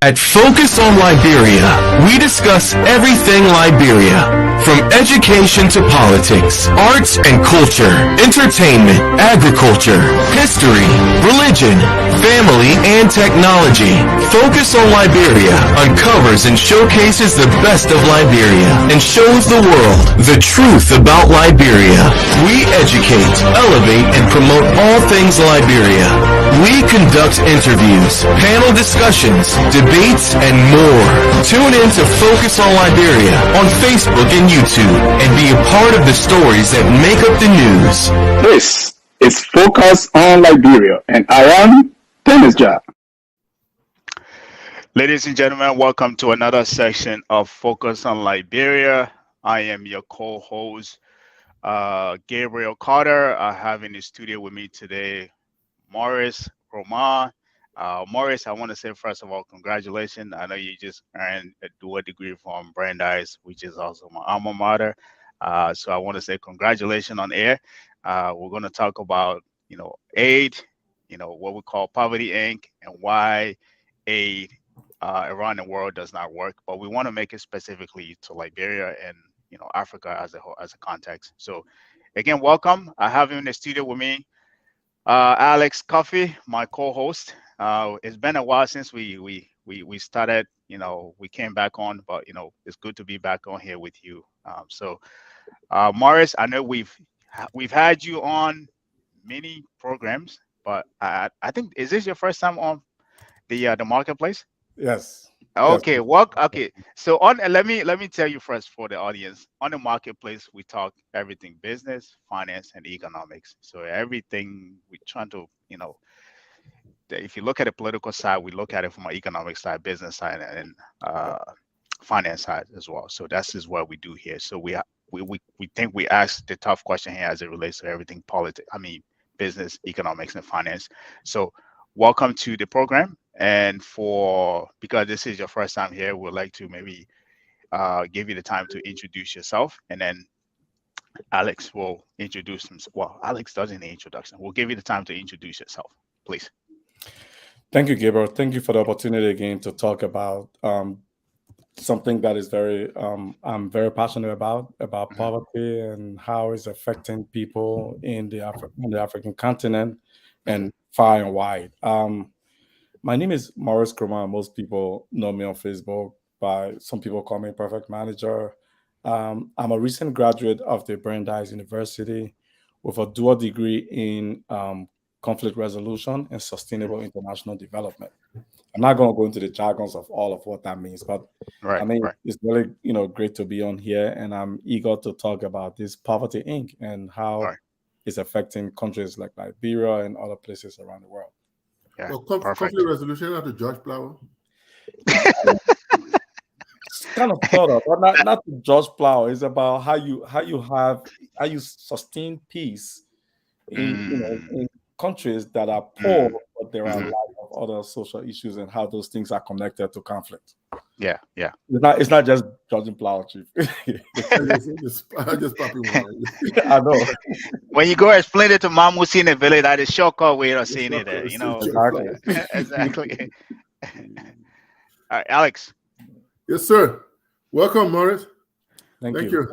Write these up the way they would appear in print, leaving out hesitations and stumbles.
At Focus on Liberia, we discuss everything Liberia, from education to politics, arts and culture, entertainment, agriculture, history, religion, family, and technology. Focus on Liberia uncovers and showcases the best of Liberia and shows the world the truth about Liberia. We educate, elevate, and promote all things Liberia. We conduct interviews, panel discussions, debates, and more. Tune in to Focus on Liberia on Facebook and YouTube and be a part of the stories that make up the news. This is Focus on Liberia, and I am Panelists. Ladies and gentlemen, welcome to another section of Focus on Liberia. I am your co-host, Gabriel Carter. I have in the studio with me today Kromah. Morris, I want to say first of all, congratulations. I know you just earned a dual degree from Brandeis, which is also my alma mater. So I want to say congratulations on air. We're going to talk about, aid, what we call Poverty Inc. and why aid around the world does not work. But we want to make it specifically to Liberia and, Africa as a whole, as a context. So again, welcome. I have him in the studio with me. Alex Cuffy, my co-host. It's been a while since we started. We came back on, but it's good to be back on here with you. Morris, I know we've had you on many programs, but I think is this your first time on the marketplace? Yes. Okay. Yes. Okay. So let me tell you first for the audience. On the marketplace, we talk everything business, finance, and economics. So everything we trying to, if you look at the political side, we look at it from an economic side, business side, and finance side as well. So that's is what we do here. So we think we ask the tough question here as it relates to everything business, economics, and finance. So welcome to the program. And because this is your first time here, we'd like to maybe give you the time to introduce yourself, and then Alex will introduce himself. Well, Alex does an introduction. We'll give you the time to introduce yourself, please. Thank you, Gabriel. Thank you for the opportunity again to talk about something that is I'm very passionate about poverty and how it's affecting people in the African continent and far and wide. My name is Kromah. Most people know me on Facebook. Some people call me Perfect Manager. I'm a recent graduate of the Brandeis University with a dual degree in conflict resolution and sustainable international development. I'm not going to go into the jargons of all of what that means, but It's really great to be on here, and I'm eager to talk about this Poverty Inc. and how it's affecting countries like Liberia and other places around the world. Yeah, well, conflict resolution after George Plow. It's kind of thought of, but not to George Plow. It's about how you sustain peace in countries that are poor, but there are a lot of other social issues and how those things are connected to conflict. Yeah. It's not just judging Plow, Chief. I just popping one. I know. When you go explain it to mom who's in the village, that is shortcut way of seeing it there, Exactly. All right, Alex. Yes, sir. Welcome, Morris. Thank you.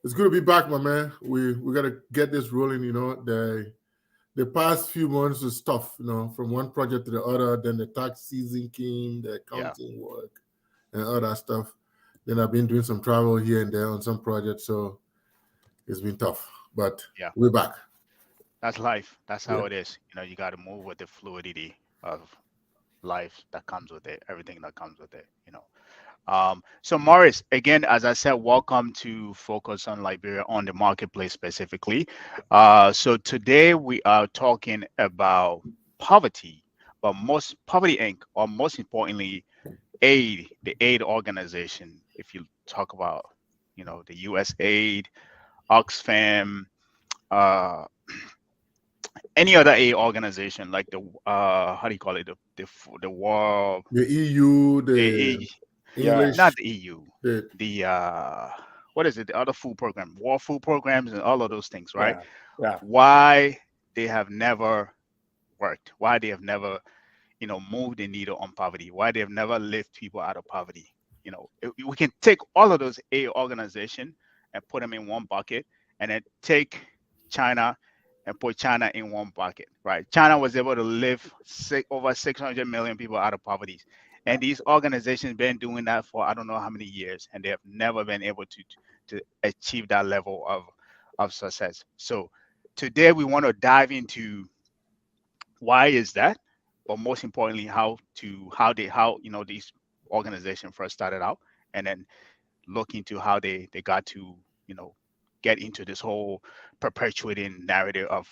It's good to be back, my man. We got to get this rolling. The past few months was tough. From one project to the other. Then the tax season came, the accounting work, and all that stuff. Then I've been doing some travel here and there on some projects, so it's been tough. But we're back. That's life. That's how it is. You got to move with the fluidity of life that comes with it, everything that comes with it. So Morris, again, as I said, welcome to Focus on Liberia on the marketplace specifically. So today we are talking about poverty, but Poverty Inc., or most importantly, aid, the aid organization. If you talk about, the USAID, Oxfam, any other aid organization like the how do you call it, the world, the EU, not the EU, what is it, the other food program, war food programs, and all of those things, right? Yeah. Why they have never worked, why they have never move the needle on poverty, why they've never lifted people out of poverty. We can take all of those aid organizations and put them in one bucket, and then take China and put China in one bucket, right? China was able to lift over 600 million people out of poverty. And these organizations been doing that for I don't know how many years, and they have never been able to achieve that level of success. So today we want to dive into why is that, but most importantly, how these organizations first started out, and then look into how they got to get into this whole perpetuating narrative of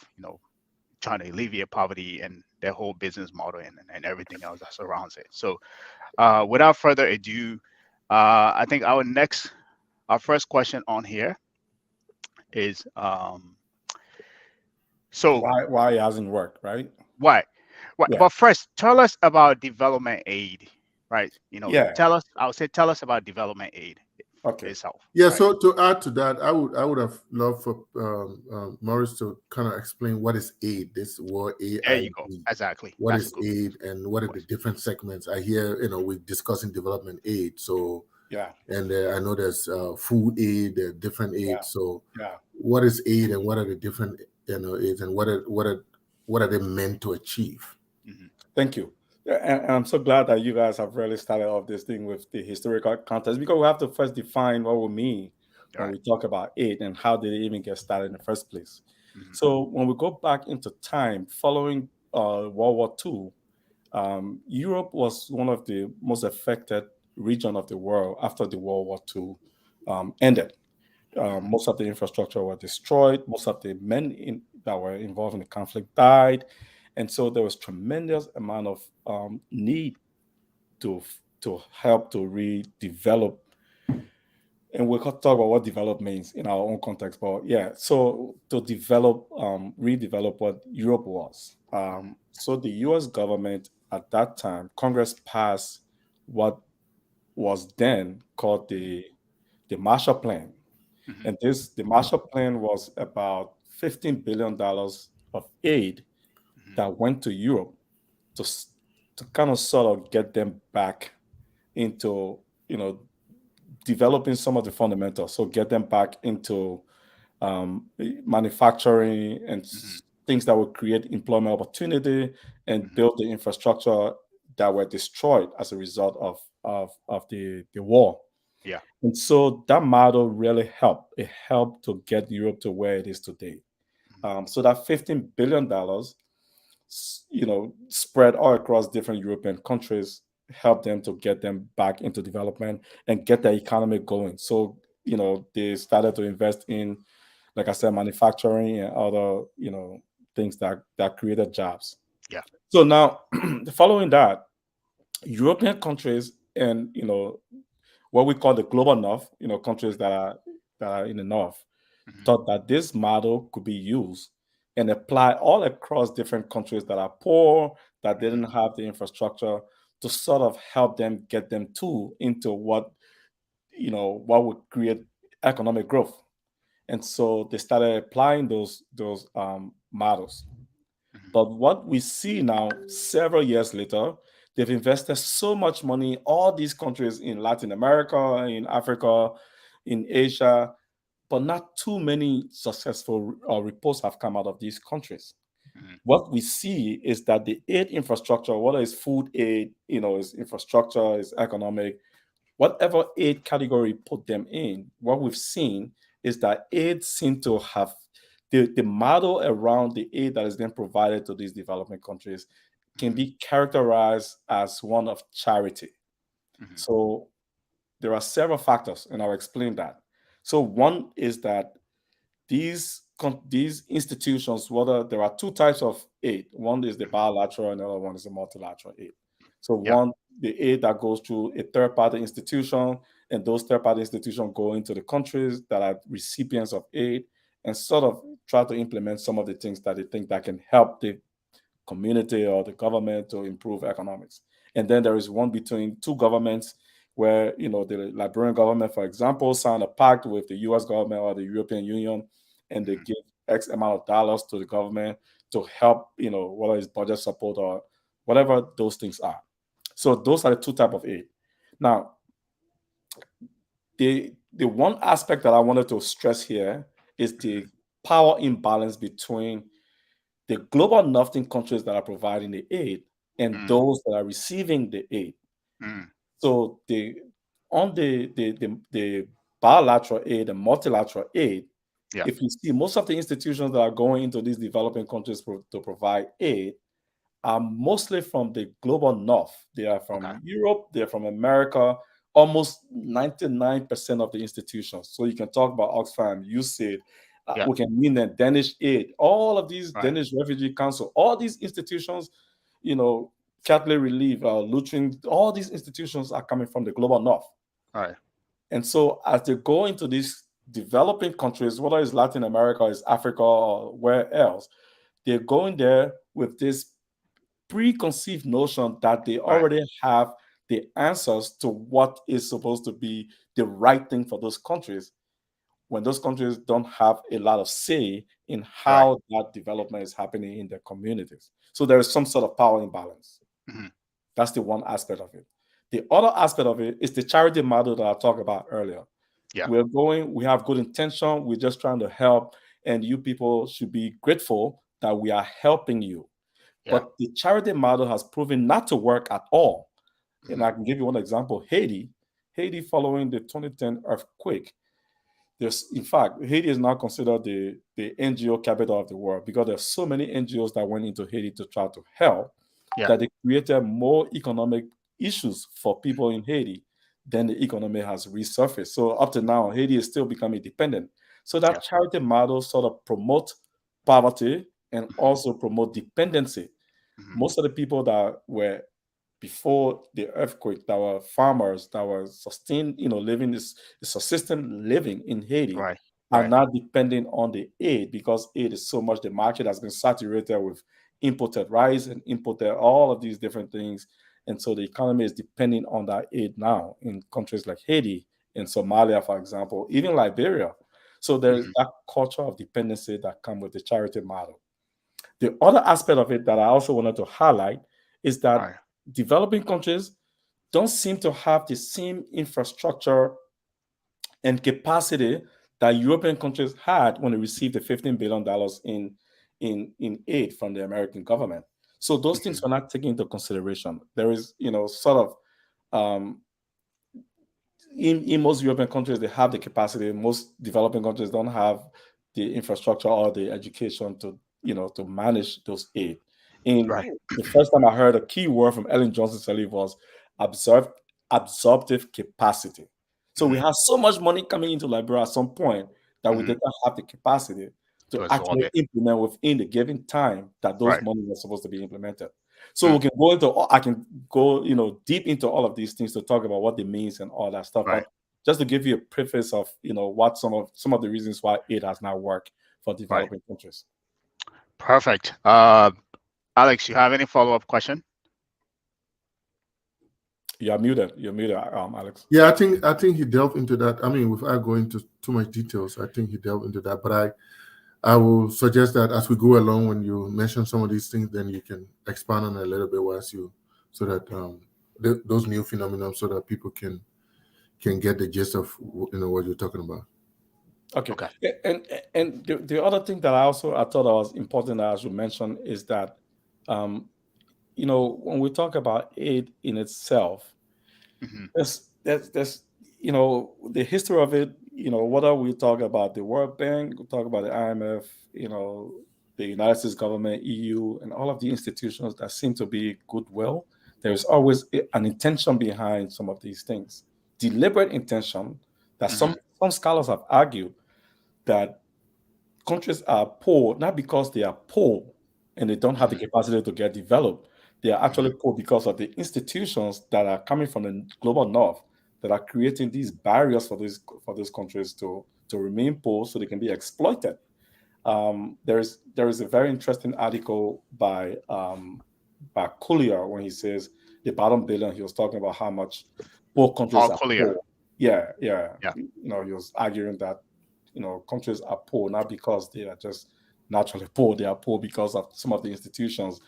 trying to alleviate poverty and their whole business model and everything else that surrounds it. So without further ado, I think our first question on here is so Why it hasn't worked, right? why? Yeah. But first, tell us about development aid, right? Yeah. Tell us about development aid Okay. itself. Yeah. Right? So to add to that, I would have loved for Maurice to kind of explain what is aid. This word There AID. you go. Exactly. What That's is a good aid and what are the different segments? I hear we're discussing development aid. So Yeah. and I know there's food aid, there are different aids. Yeah. So Yeah. what is aid and what are the different aids and what are they meant to achieve? Mhm. Thank you. Yeah, and I'm so glad that you guys have really started off this thing with the historical context, because we have to first define what we mean when Right. we talk about aid and how did it even get started in the first place. Mhm. So when we go back into time following World War II, Europe was one of the most affected region of the world after the World War II ended. Most of the infrastructure were destroyed. Most of the men that were involved in the conflict died, and so there was tremendous amount of need to help to redevelop. And we'll talk about what develop means in our own context. But yeah, so to develop, redevelop what Europe was. So the U.S. government at that time, Congress passed what was then called the Marshall Plan. Mhm. And the Marshall Plan was about $15 billion of aid Mhm. that went to Europe to kind of sort of get them back into, developing some of the fundamentals. So get them back into manufacturing and Mhm. things that would create employment opportunity and Mhm. build the infrastructure that were destroyed as a result of the war. Yeah. And so that model really helped. It helped to get Europe to where it is today. Mhm. So that $15 billion, spread all across different European countries, helped them to get them back into development and get the economy going. So, they started to invest in, like I said, manufacturing and other, things that created jobs. Yeah. So now, following that, European countries and what we call the global north, countries that are in the north, Mhm. thought that this model could be used and applied all across different countries that are poor, that Mhm. didn't have the infrastructure, to sort of help them get them into what would create economic growth. And so they started applying those models. Mhm. But what we see now, several years later, they've invested so much money in all these countries in Latin America, in Africa, in Asia, but not too many successful reports have come out of these countries. Mhm. What we see is that the aid infrastructure, whether it's food aid, is infrastructure, is economic, whatever aid category put them in, what we've seen is that aid seem to have the model around the aid that is being provided to these developing countries can Mhm. be characterized as one of charity. Mhm. So there are several factors, and I'll explain that. So one is that these institutions, whether there are two types of aid. One is the Mhm. bilateral, and the other one is the multilateral aid. So Yeah. one, the aid that goes through a third-party institution, and those third-party institutions go into the countries that are recipients of aid and sort of try to implement some of the things that they think that can help the community or the government to improve economics. And then there is one between two governments where, the Liberian government, for example, signed a pact with the US government or the European Union, and they Mhm. give X amount of dollars to the government to help, whether it's budget support or whatever those things are. So those are the two types of aid. Now, the one aspect that I wanted to stress here is the power imbalance between the global northern countries that are providing the aid and those that are receiving the aid. So on the bilateral aid and multilateral aid, if you see most of the institutions that are going into these developing countries to provide aid are mostly from the global north. They are from Europe, they're from America, almost 99% of the institutions. So you can talk about Oxfam, USAID, we can mean the Danish Aid, all of these Danish Refugee Council, all these institutions, Catholic Relief, Lutheran, all these institutions are coming from the global north. And so as they go into these developing countries, whether it's Latin America, it's Africa, or where else, they're going there with this preconceived notion that they already have the answers to what is supposed to be the right thing for those countries, when those countries don't have a lot of say in how that development is happening in their communities. So there is some sort of power imbalance. That's the one aspect of it. The other aspect of it is the charity model that I talked about earlier. We have good intention, we're just trying to help, and you people should be grateful that we are helping you. But the charity model has proven not to work at all. And I can give you one example. Haiti, following the 2010 earthquake, in fact, Haiti is now considered the NGO capital of the world because there's so many NGOs that went into Haiti to try to help that they created more economic issues for people in Haiti than the economy has resurfaced. So up to now, Haiti is still becoming dependent. So that charity model sort of promotes poverty and also promote dependency. Most of the people that were before the earthquake, that were farmers, that were sustained, living this subsistence living in Haiti, are now depending on the aid because aid is so much. The market has been saturated with imported rice and imported all of these different things. And so the economy is depending on that aid now in countries like Haiti, in Somalia, for example, even Liberia. So there's that culture of dependency that comes with the charity model. The other aspect of it that I also wanted to highlight is that developing countries don't seem to have the same infrastructure and capacity that European countries had when they received the $15 billion in aid from the American government. So those things were not taken into consideration. There is, sort of, in most European countries, they have the capacity. Most developing countries don't have the infrastructure or the education to manage those aid. The first time I heard a key word from Ellen Johnson Sirleaf was absorptive capacity. So we have so much money coming into Liberia at some point that we did not have the capacity to actually implement within the given time that those monies are supposed to be implemented. So we can go into, I can go, deep into all of these things to talk about what it means and all that stuff. But just to give you a preface of, what some of the reasons why it has not worked for developing countries. Perfect. Alex, you have any follow-up question? You're muted, Alex. Yeah, I think he delved into that. I mean, without going into too much details, I think he delved into that. But I will suggest that as we go along, when you mention some of these things, then you can expand on it a little bit so that those new phenomena, so that people can get the gist of what you're talking about. Okay. And the other thing that I thought was important that I should mention is that when we talk about aid in itself, there's the history of it, whether we talk about the World Bank, we talk about the IMF, the United States government, EU, and all of the institutions that seem to be goodwill, there's always an intention behind some of these things. Deliberate intention that some scholars have argued that countries are poor not because they are poor and they don't have the capacity to get developed. They are actually poor because of the institutions that are coming from the global north that are creating these barriers for these countries to remain poor so they can be exploited. There is a very interesting article by Collier when he says the bottom billion. He was talking about how much poor countries are poor. Yeah. He was arguing that countries are poor not because they are just naturally poor. They are poor because of some of the institutions.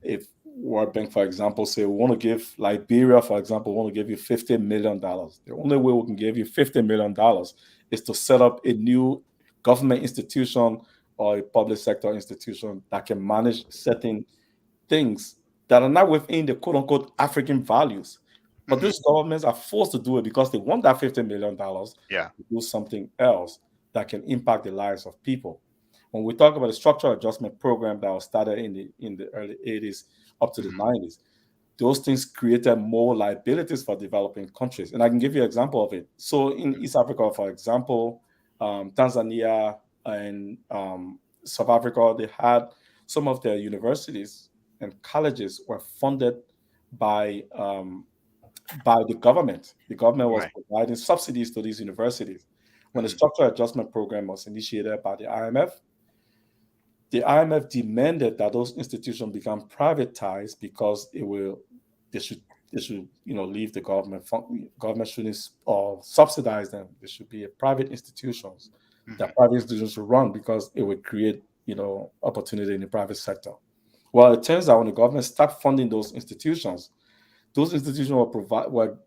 If World Bank, for example, say we want to give Liberia, for example, we want to give you $50 million. The only way we can give you $50 million is to set up a new government institution or a public sector institution that can manage certain things that are not within the quote unquote African values. But these governments are forced to do it because they want that $50 million Yeah. to do something else that can impact the lives of people. When we talk about the structural adjustment program that was started in the early 80s up to the 90s, those things created more liabilities for developing countries. And I can give you an example of it. So in East Africa, for example, Tanzania and South Africa, they had some of their universities and colleges were funded by the government. The government was Right. providing subsidies to these universities. When the Mhm. structural adjustment program was initiated by the IMF demanded that those institutions become privatized because they should leave the government. Government shouldn't subsidize them. They should be private institutions that Mhm. private institutions should run because it would create opportunity in the private sector. Well, it turns out when the government stopped funding those institutions were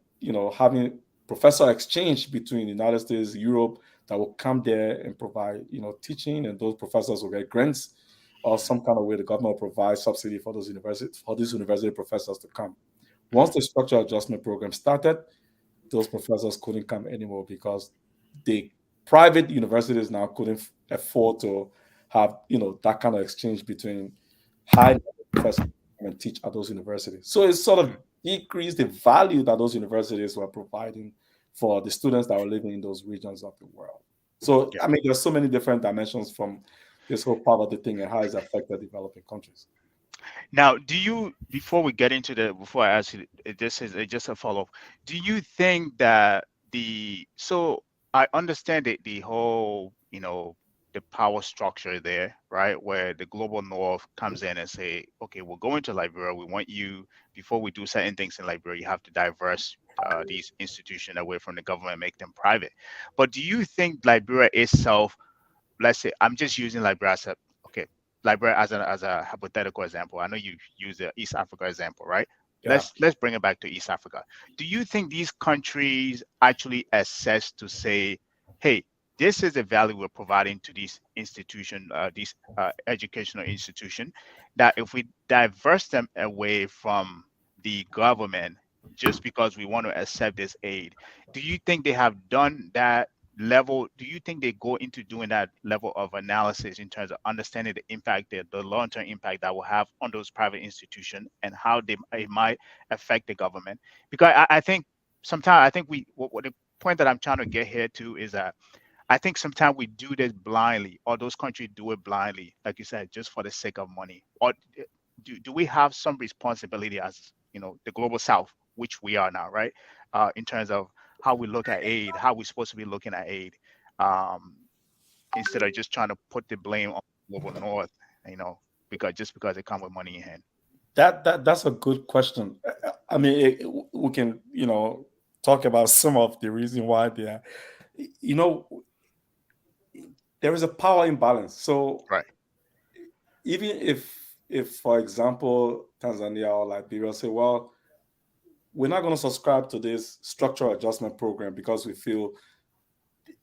having professor exchange between the United States, Europe, that will come there and provide teaching, and those professors will get grants or Mhm. some kind of way the government will provide subsidy for these university professors to come. Once Mhm. the structural adjustment program started, those professors couldn't come anymore because the private universities now couldn't afford to have that kind of exchange between high level professors and teach at those universities. So it sort of Mhm. decreased the value that those universities were providing for the students that were living in those regions of the world. So Yeah. I mean, there's so many different dimensions from this whole poverty thing and how it's affected developing countries. Now, do you, before we get into the, before I ask you, this is just a follow-up. Do you think that so I understand the whole, the power structure there, right? Where the global north comes in and say, okay, we're going to Liberia. We want you, before we do certain things in Liberia, you have to diverse these institutions away from the government, make them private. But do you think Liberia itself, let's say I'm just using Liberia as a okay, Liberia as a hypothetical example. I know you use the East Africa example, right? Yeah. Let's bring it back to East Africa. Do you think these countries actually assess to say, hey, this is the value we're providing to these educational institution, that if we diverse them away from the government just because we want to accept this aid, do you think they have done that level? Do you think they go into doing that level of analysis in terms of understanding the impact, the long-term impact that will have on those private institutions and how it might affect the government? Because I think sometimes I think what the point that I'm trying to get here to is that I think sometimes we do this blindly, or those countries do it blindly, like you said, just for the sake of money. Or do we have some responsibility as the global South, which we are now, right? In terms of how we look at aid, how we're supposed to be looking at aid, um, instead of just trying to put the blame on global North, you know, because it come with money in hand. That's a good question. I mean, we can talk about some of the reason why they are. You know, there is a power imbalance. So Right. even if for example Tanzania or Liberia say, well, we're not going to subscribe to this structural adjustment program because we feel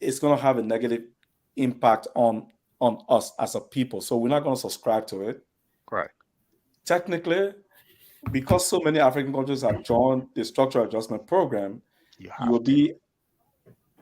it's going to have a negative impact on us as a people, so we're not going to subscribe to it. Correct. Technically, because so many African countries have joined the structural adjustment program, You you will have to. be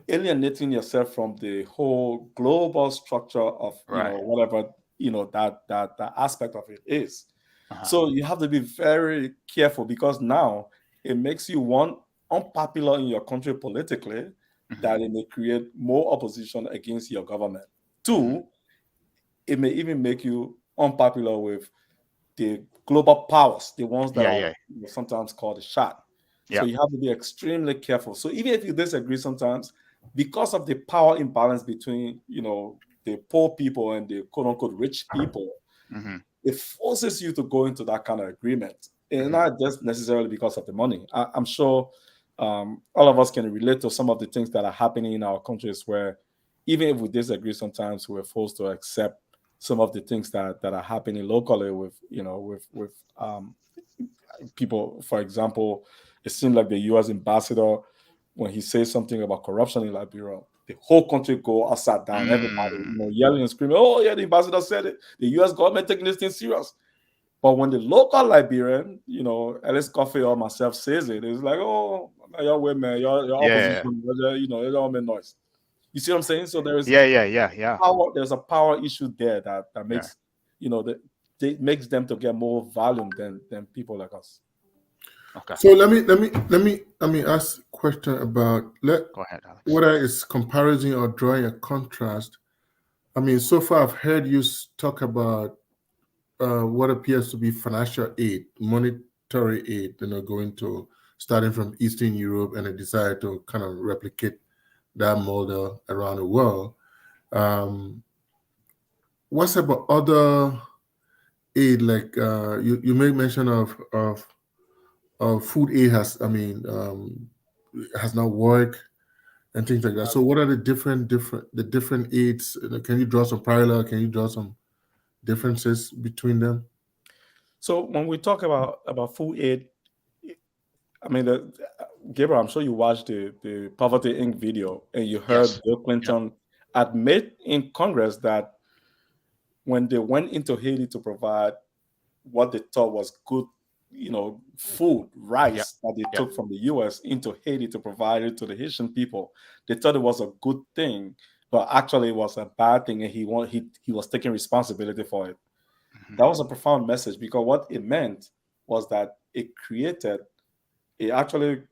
alienating yourself from the whole global structure of Right. whatever that aspect of it is. Uh-huh. So you have to be very careful because now it makes you one unpopular in your country politically, Hmm. that it may create more opposition against your government. Hmm. Two, it may even make you unpopular with the global powers, the ones that Yeah. are Yeah. sometimes called the shot. So Yeah. you have to be extremely careful. So even if you disagree sometimes, because of the power imbalance between the poor people and the quote unquote rich people, Hmm. it forces you to go into that kind of agreement, and Hmm. not just necessarily because of the money. I'm sure all of us can relate to some of the things that are happening in our countries where even if we disagree, sometimes we're forced to accept some of the things that are happening locally with people. For example, it seemed like the U.S. ambassador, when he says something about corruption in Liberia, the whole country go outside down, everybody yelling and screaming, "Oh yeah, the ambassador said it. The U.S. government taking this thing serious." But when the local Liberian, Alice Cuffy or myself says it, it's like, "Oh, your way, man, your Yeah. opposition, it's all make noise." You see what I'm saying? So Yeah. power. There's a power issue there that Yeah. makes makes them to get more volume than people like us. Okay. So let me ask a question about Go ahead, Alex. whether it's comparison or drawing a contrast. I mean, so far I've heard you talk about what appears to be financial aid, monetary aid, going to starting from Eastern Europe, and a desire to kind of replicate that model around the world. What's about other aid? Like you made mention of food aid has not worked and things like that. So what are the different aids? Can you draw some parallel? Can you draw some differences between them? So when we talk about food aid, I mean, Gabriel, I'm sure you watched the Poverty Inc. video, and you heard Yes. Bill Clinton admit in Congress that when they went into Haiti to provide what they thought was good, food, rice that they took from the U.S. into Haiti to provide it to the Haitian people, they thought it was a good thing, but actually it was a bad thing, and he was taking responsibility for it. That was a profound message, because what it meant was that it actually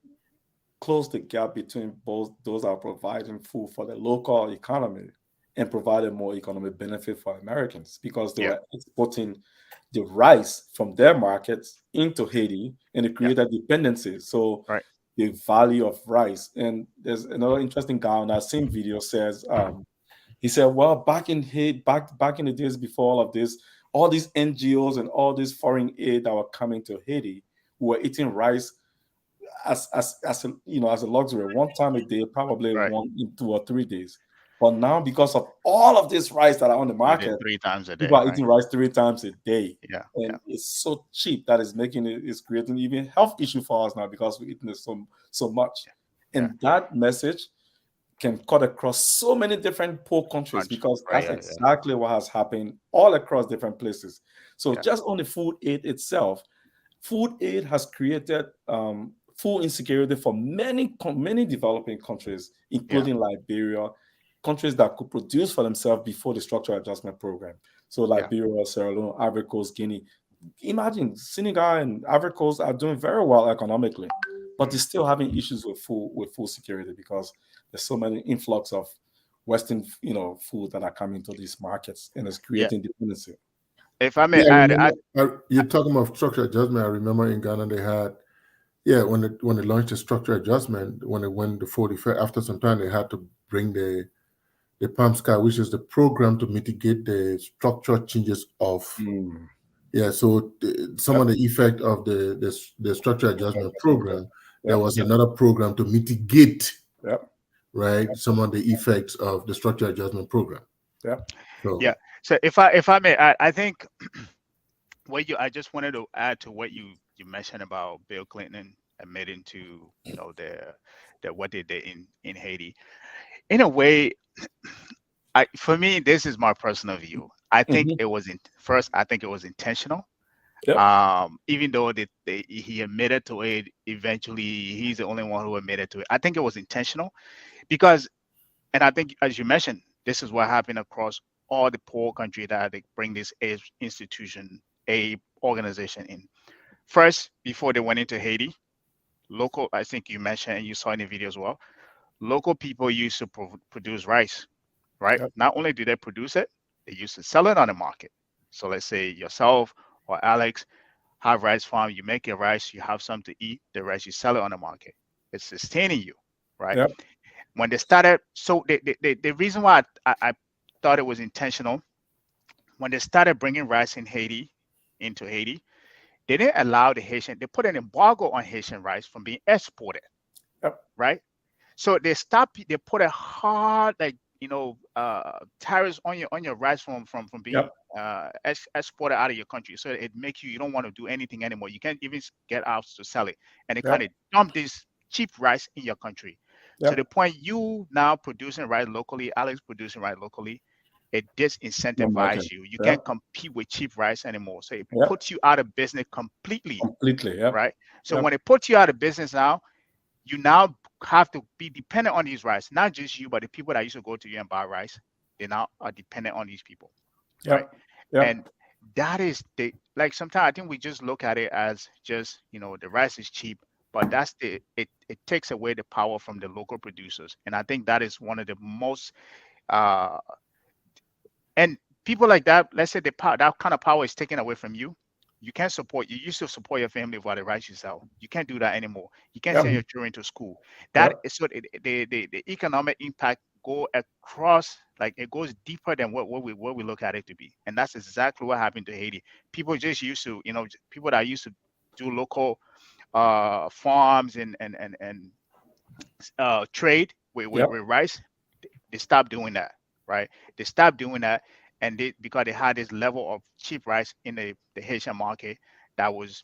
closed the gap between both those that are providing food for the local economy and provided more economic benefit for Americans, because they were exporting the rice from their markets into Haiti, and it created dependency. So the value of rice. And there's another interesting guy on that same video says, he said, well, back in the days before all of this, all these NGOs and all this foreign aid that were coming to Haiti, we were eating rice as a luxury, one time a day, probably one in 2 or 3 days. But now, because of all of this rice that are on the market, 3 times a day, people are eating rice 3 times a day. And it's so cheap that it's creating even health issue for us now, because we're eating it so much. And that message can cut across so many different poor countries, because that's exactly what has happened all across different places. So just on the food aid itself, food aid has created food insecurity for many developing countries, including Liberia, countries that could produce for themselves before the structural adjustment program. So Liberia, Sierra Leone, Ivory Coast, Guinea. Imagine Senegal and Ivory Coast are doing very well economically, but they're still having issues with food security, because there's so many influx of Western, food that are coming to these markets, and it's creating dependency. If I may add, you're talking about structural adjustment. I remember in Ghana they had, when they launched the structural adjustment, when they went to 40, after some time they had to bring the PAMSCA, which is the program to mitigate the structural changes of so some of the effect of the structural adjustment program, there was another program to mitigate some of the effects of the structural adjustment program. So if I may add, I think I just wanted to add to what you mentioned about Bill Clinton admitting to what they did in Haiti. In a way, for me, this is my personal view. I think it was intentional. Even though he admitted to it, eventually he's the only one who admitted to it. I think it was intentional, because, and I think, as you mentioned, this is what happened across all the poor countries that they bring this organization in. First, before they went into Haiti, local, I think you mentioned and you saw in the video as well, local people used to produce rice, right? Not only do they produce it, they used to sell it on the market. So let's say yourself or Alex have rice farm, you make your rice, you have something to eat, the rice, you sell it on the market. It's sustaining you, right? When they started, so the reason why I thought it was intentional, when they started bringing rice into Haiti, they didn't allow the Haitian, they put an embargo on Haitian rice from being exported, right? So they put a hard, tariffs on your rice from being Yep. exported out of your country. So it makes you don't want to do anything anymore. You can't even get out to sell it, and they kind Yep. of dump this cheap rice in your country to the Yep. point you now producing rice locally, Alex producing rice locally. It No market. disincentivize you. You can't Yep. compete with cheap rice anymore. So it Yep. puts you out of business completely, Completely. Yep. right? So Yep. when it puts you out of business now, you now have to be dependent on these rice. Not just you, but the people that used to go to you and buy rice, they now are dependent on these people, right? Yep. Yep. And that is the like sometimes I think we just look at it as just the rice is cheap, but that's it takes away the power from the local producers. And I think that is one of the most uh and people like that, let's say the power, that kind of power is taken away from you. You can't support. You used to support your family for the rights you sell. You can't do that anymore. You can't Yep. send your children to school. That Yep. is so the economic impact go across, like it goes deeper than what we look at it to be. And that's exactly what happened to Haiti. People just used to, people that used to do local farms and trade with Yep. rice, they stopped doing that, right? They stopped doing that, and because they had this level of cheap rice in the Haitian market that was,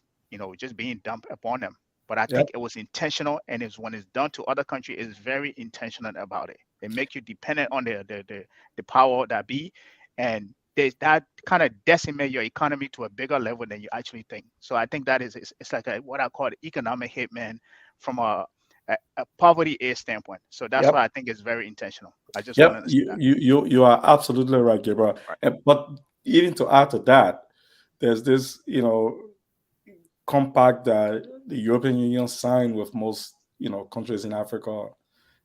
just being dumped upon them. But I Yep. think it was intentional, and it's when it's done to other countries, it's very intentional about it. They make you dependent on the power that be, and that kind of decimate your economy to a bigger level than you actually think. So I think that is it's like what I call the economic hitman from a poverty A standpoint. So that's why Yep. I think it's very intentional. I just want Yep. to say You that. you you you are absolutely right, Gabriel. Right. But even to add to that, there's this, compact that the European Union signed with most, countries in Africa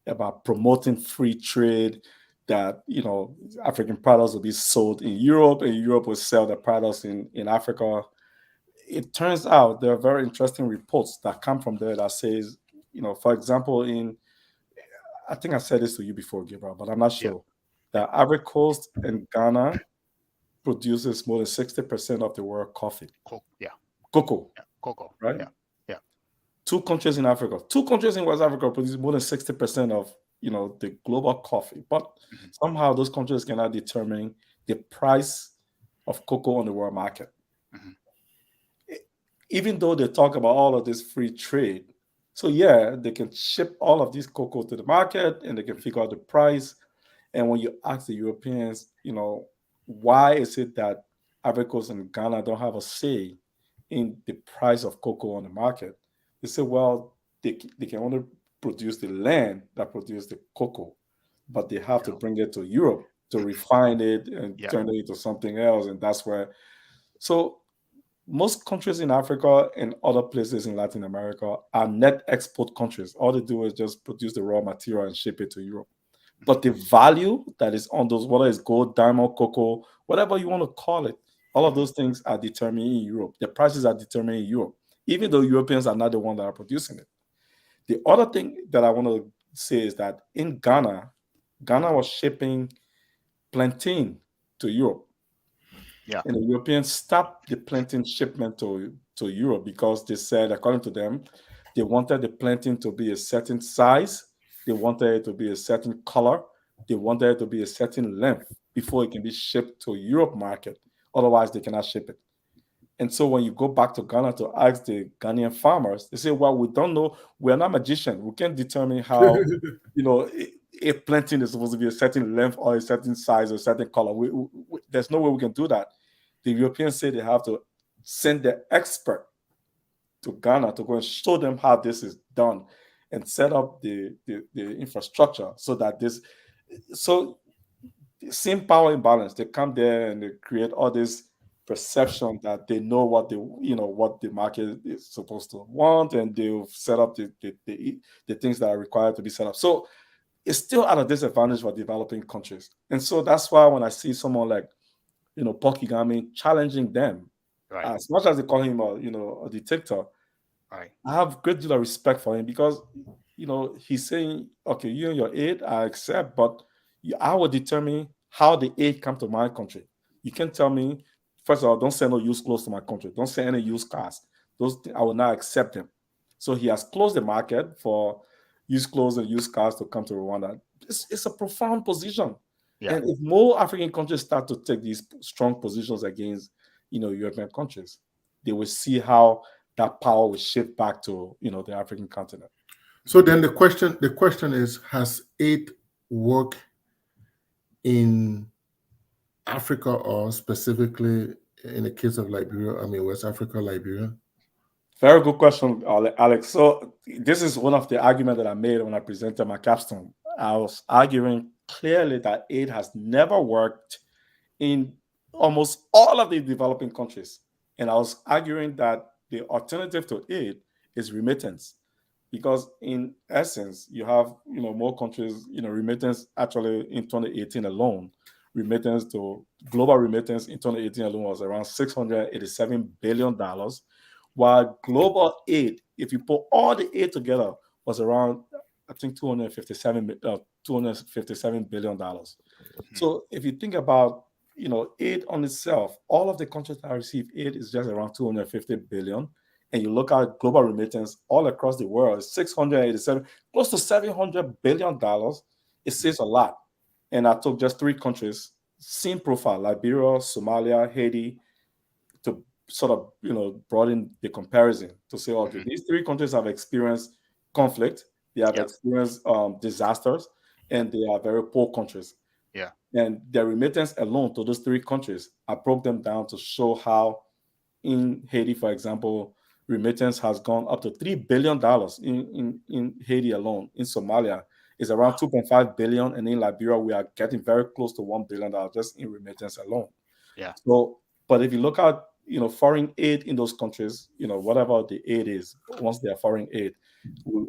about promoting free trade, that, African products will be sold in Europe and Europe will sell the products in Africa. It turns out there are very interesting reports that come from there that says, for example, I think I said this to you before, Gabriel, but I'm not Yeah. sure. Yeah. The Ivory Coast and Ghana produces more than 60% of the world coffee, Yeah. cocoa, Yeah. Cocoa. right? Yeah. Yeah. Two countries in Africa, two countries in West Africa produce more than 60% of the global coffee. But Hmm. somehow those countries cannot determine the price of cocoa on the world market. Hmm. Even though they talk about all of this free trade. So yeah, they can ship all of these cocoa to the market and they can figure out the price. And when you ask the Europeans, why is it that Ivory Coast and Ghana don't have a say in the price of cocoa on the market? They say, well, they can only produce the land that produces the cocoa, but they have to Yeah. bring it to Europe to refine it and Yeah. turn it into something else. And that's where, so most countries in Africa and other places in Latin America are net export countries. All they do is just produce the raw material and ship it to Europe. But the value that is on those, whether it's gold, diamond, cocoa, whatever you want to call it, all of Hmm. those things are determined in Europe. The prices are determined in Europe, even though Europeans are not the ones that are producing it. The other thing that I want to say is that in Ghana, Ghana was shipping plantain to Europe, Yeah. and the Europeans stopped the plantain shipment to Europe because they said, according to them, they wanted the plantain to be a certain size, they wanted it to be a certain color, they wanted it to be a certain length before it can be shipped to Europe market. Otherwise, they cannot ship it. And so when you go back to Ghana to ask the Ghanaian farmers, they say, well, we don't know. We're not magicians. We can't determine how, if planting is supposed to be a certain length or a certain size or a certain color. There's no way we can do that. The Europeans say they have to send their expert to Ghana to go and show them how this is done and set up the infrastructure so that so same power imbalance. They come there and they create all this perception that they know what the market is supposed to want, and they've set up the things that are required to be set up. So it's still at a disadvantage for developing countries. And so that's why when I see someone like Paul Kagame challenging them, Right. as much as they call him a dictator, Right. I have great deal of respect for him because he's saying, okay, you and your aid I accept, but I will determine how the aid come to my country. You can tell me, first of all, don't send no used clothes to my country. Don't send any used cars. I will not accept them. So he has closed the market for used clothes and used cars to come to Rwanda. it's a profound position. Yeah. And if more African countries start to take these strong positions against, European countries, they will see how that power will shift back to, the African continent. So then the question is, has aid worked in Africa or specifically in the case of Liberia? I mean, West Africa, Liberia. Very good question, Alex. So this is one of the arguments that I made when I presented my capstone. I was arguing clearly that aid has never worked in almost all of the developing countries. And I was arguing that the alternative to aid is remittance. Because in essence, you have more countries, remittance actually in 2018 alone, global remittance in 2018 alone was around $687 billion, while global aid, if you put all the aid together, was around, I think, $257 billion. So if you think about, aid on itself, all of the countries that receive aid is just around 250 billion. And you look at global remittance all across the world, 687, close to $700 billion. It says a lot. And I took just 3 countries, same profile, Liberia, Somalia, Haiti, to sort of, broaden the comparison to say, okay, these 3 countries have experienced conflict, they have experienced disasters, and they are very poor countries. Yeah. And their remittance alone to those 3 countries, I broke them down to show how in Haiti, for example, remittance has gone up to $3 billion in Haiti alone. In Somalia, it's around 2.5 billion. And in Liberia, we are getting very close to $1 billion just in remittance alone. Yeah. So, but if you look at, foreign aid in those countries, whatever the aid is, once they are foreign aid,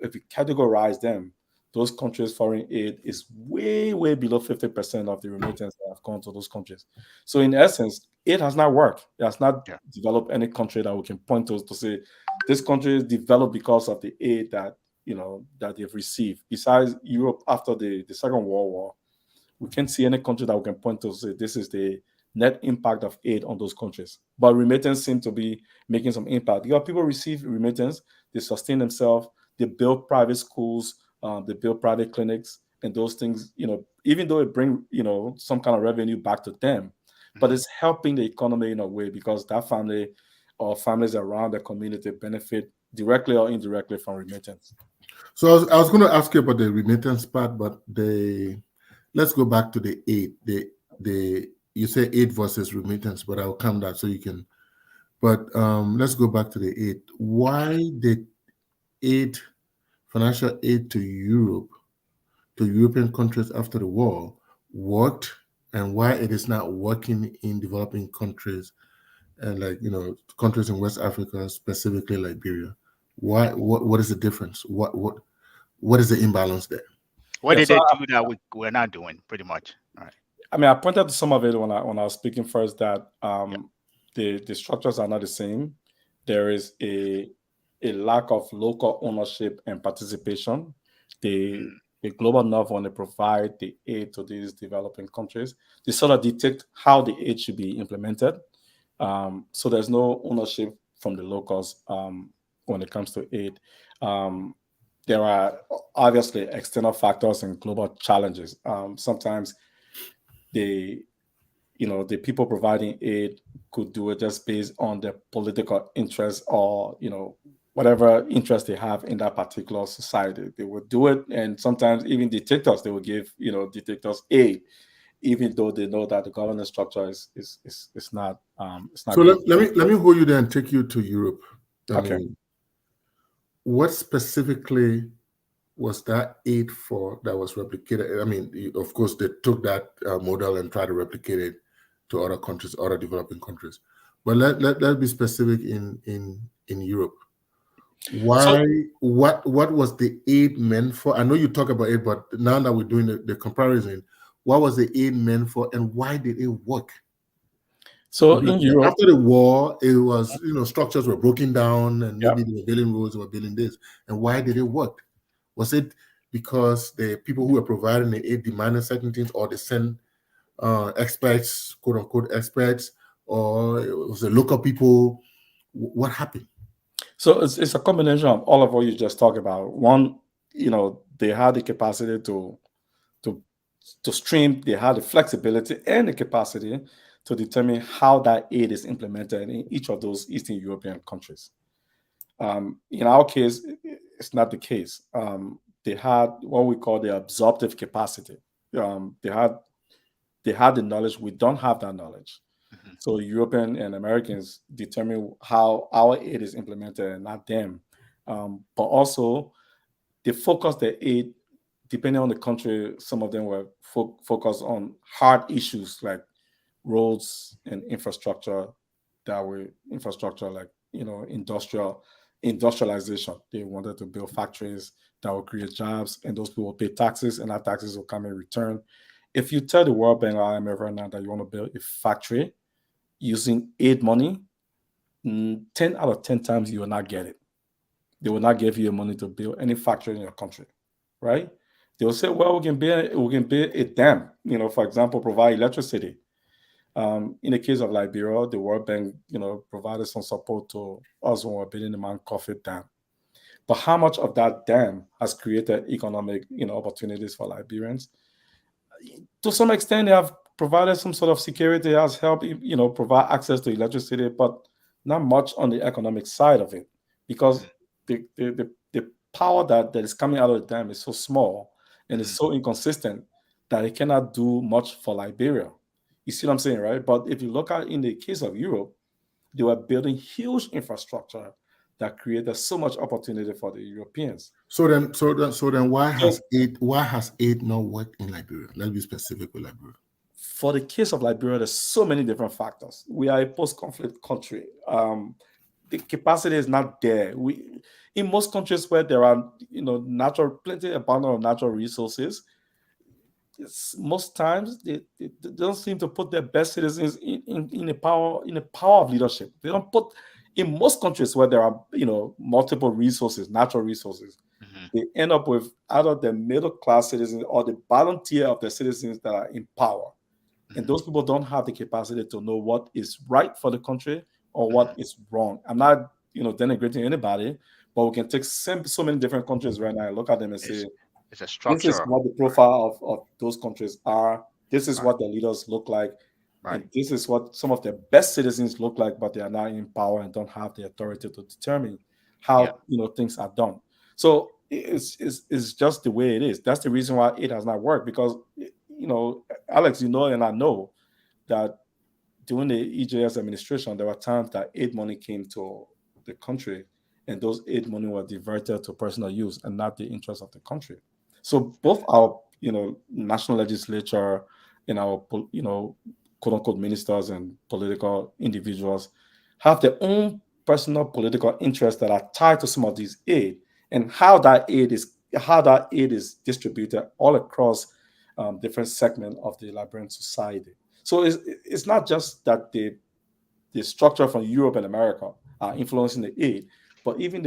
if you categorize them, those countries' foreign aid is way, way below 50% of the remittance that have gone to those countries. So in essence, it has not worked. It has not developed any country that we can point to say this country is developed because of the aid that that they've received. Besides Europe after the Second World War, we can't see any country that we can point to say this is the net impact of aid on those countries. But remittance seem to be making some impact. People receive remittance, they sustain themselves, they build private schools, they build private clinics, and those things, even though it bring, some kind of revenue back to them, but it's helping the economy in a way because that family or families around the community benefit directly or indirectly from remittance. So I was going to ask you about the remittance part, but let's go back to the aid. You say aid versus remittance, but I'll come that so you can. But let's go back to the aid. Why did financial aid to European countries after the war worked, and why it is not working in developing countries and countries in West Africa, specifically Liberia? Why? What is the difference? What is the imbalance there? What did they do that we're not doing? Pretty much. All right. I mean, I pointed to some of it when I was speaking first that the structures are not the same. There is a lack of local ownership and participation. The global north, when they provide the aid to these developing countries, they sort of dictate how the aid should be implemented. So there's no ownership from the locals when it comes to aid. There are obviously external factors and global challenges. Sometimes the people providing aid could do it just based on their political interest or whatever interest they have in that particular society. They would do it, and sometimes even dictators, they will give dictators aid, even though they know that the governance structure is not. It's not. So let me hold you there and take you to Europe. Okay. What specifically was that aid for that was replicated? I mean, of course, they took that model and tried to replicate it to other countries, other developing countries. But let's be specific in Europe. Why? What was the aid meant for? I know you talk about it, but now that we're doing the comparison, what was the aid meant for, and why did it work? So in Europe, after the war, it was structures were broken down, and maybe they were building roads, they were building this. And why did it work? Was it because the people who were providing the aid demanded certain things, or they sent experts, quote unquote experts, or it was the local people? What happened? So it's a combination of all of what you just talked about. One, they had the capacity to to stream, they have the flexibility and the capacity to determine how that aid is implemented in each of those Eastern European countries. In our case, it's not the case. They had what we call the absorptive capacity. They had the knowledge. We don't have that knowledge. Mhm. So European and Americans determine how our aid is implemented, and not them. But also, they focus their aid depending on the country. Some of them were focused on hard issues like roads and infrastructure, like industrialization. They wanted to build factories that will create jobs, and those people will pay taxes, and that taxes will come in return. If you tell the World Bank or IMF right now that you want to build a factory using aid money, 10 out of 10 times you will not get it. They will not give you money to build any factory in your country, right? They will say, well, we can build a dam, for example, provide electricity. In the case of Liberia, the World Bank, provided some support to us when we were building the Mount Cuffy Dam. But how much of that dam has created economic, opportunities for Liberians? To some extent, they have provided some sort of security, has helped, provide access to electricity, but not much on the economic side of it, because the power that is coming out of the dam is so small and it's so inconsistent that it cannot do much for Liberia. You see what I'm saying, right? But if you look at in the case of Europe, they were building huge infrastructure that created so much opportunity for the Europeans. So then, why has aid not worked in Liberia? Let's be specific with Liberia. For the case of Liberia, there's so many different factors. We are a post-conflict country. The capacity is not there. In most countries where there are, plenty abundant of natural resources, most times they don't seem to put their best citizens in a power of leadership. They don't put, in most countries where there are multiple resources, natural resources, they end up with either the middle class citizens or the bottom tier of the citizens that are in power. And those people don't have the capacity to know what is right for the country or what is wrong. I'm not denigrating anybody, but we can take so many different countries right now and look at them and say, it's a structure. this is what the profile of those countries are. This is what their leaders look like. Right. And this is what some of their best citizens look like, but they are not in power and don't have the authority to determine how things are done. So it's just the way it is. That's the reason why it has not worked, because Alex, and I know that during the EJS administration, there were times that aid money came to the country, and those aid money were diverted to personal use and not the interest of the country. So both our, national legislature and our, quote unquote ministers and political individuals have their own personal political interests that are tied to some of these aid, and how that aid is distributed all across different segments of the Liberian society. So it's not just that the structure from Europe and America are influencing the aid, but even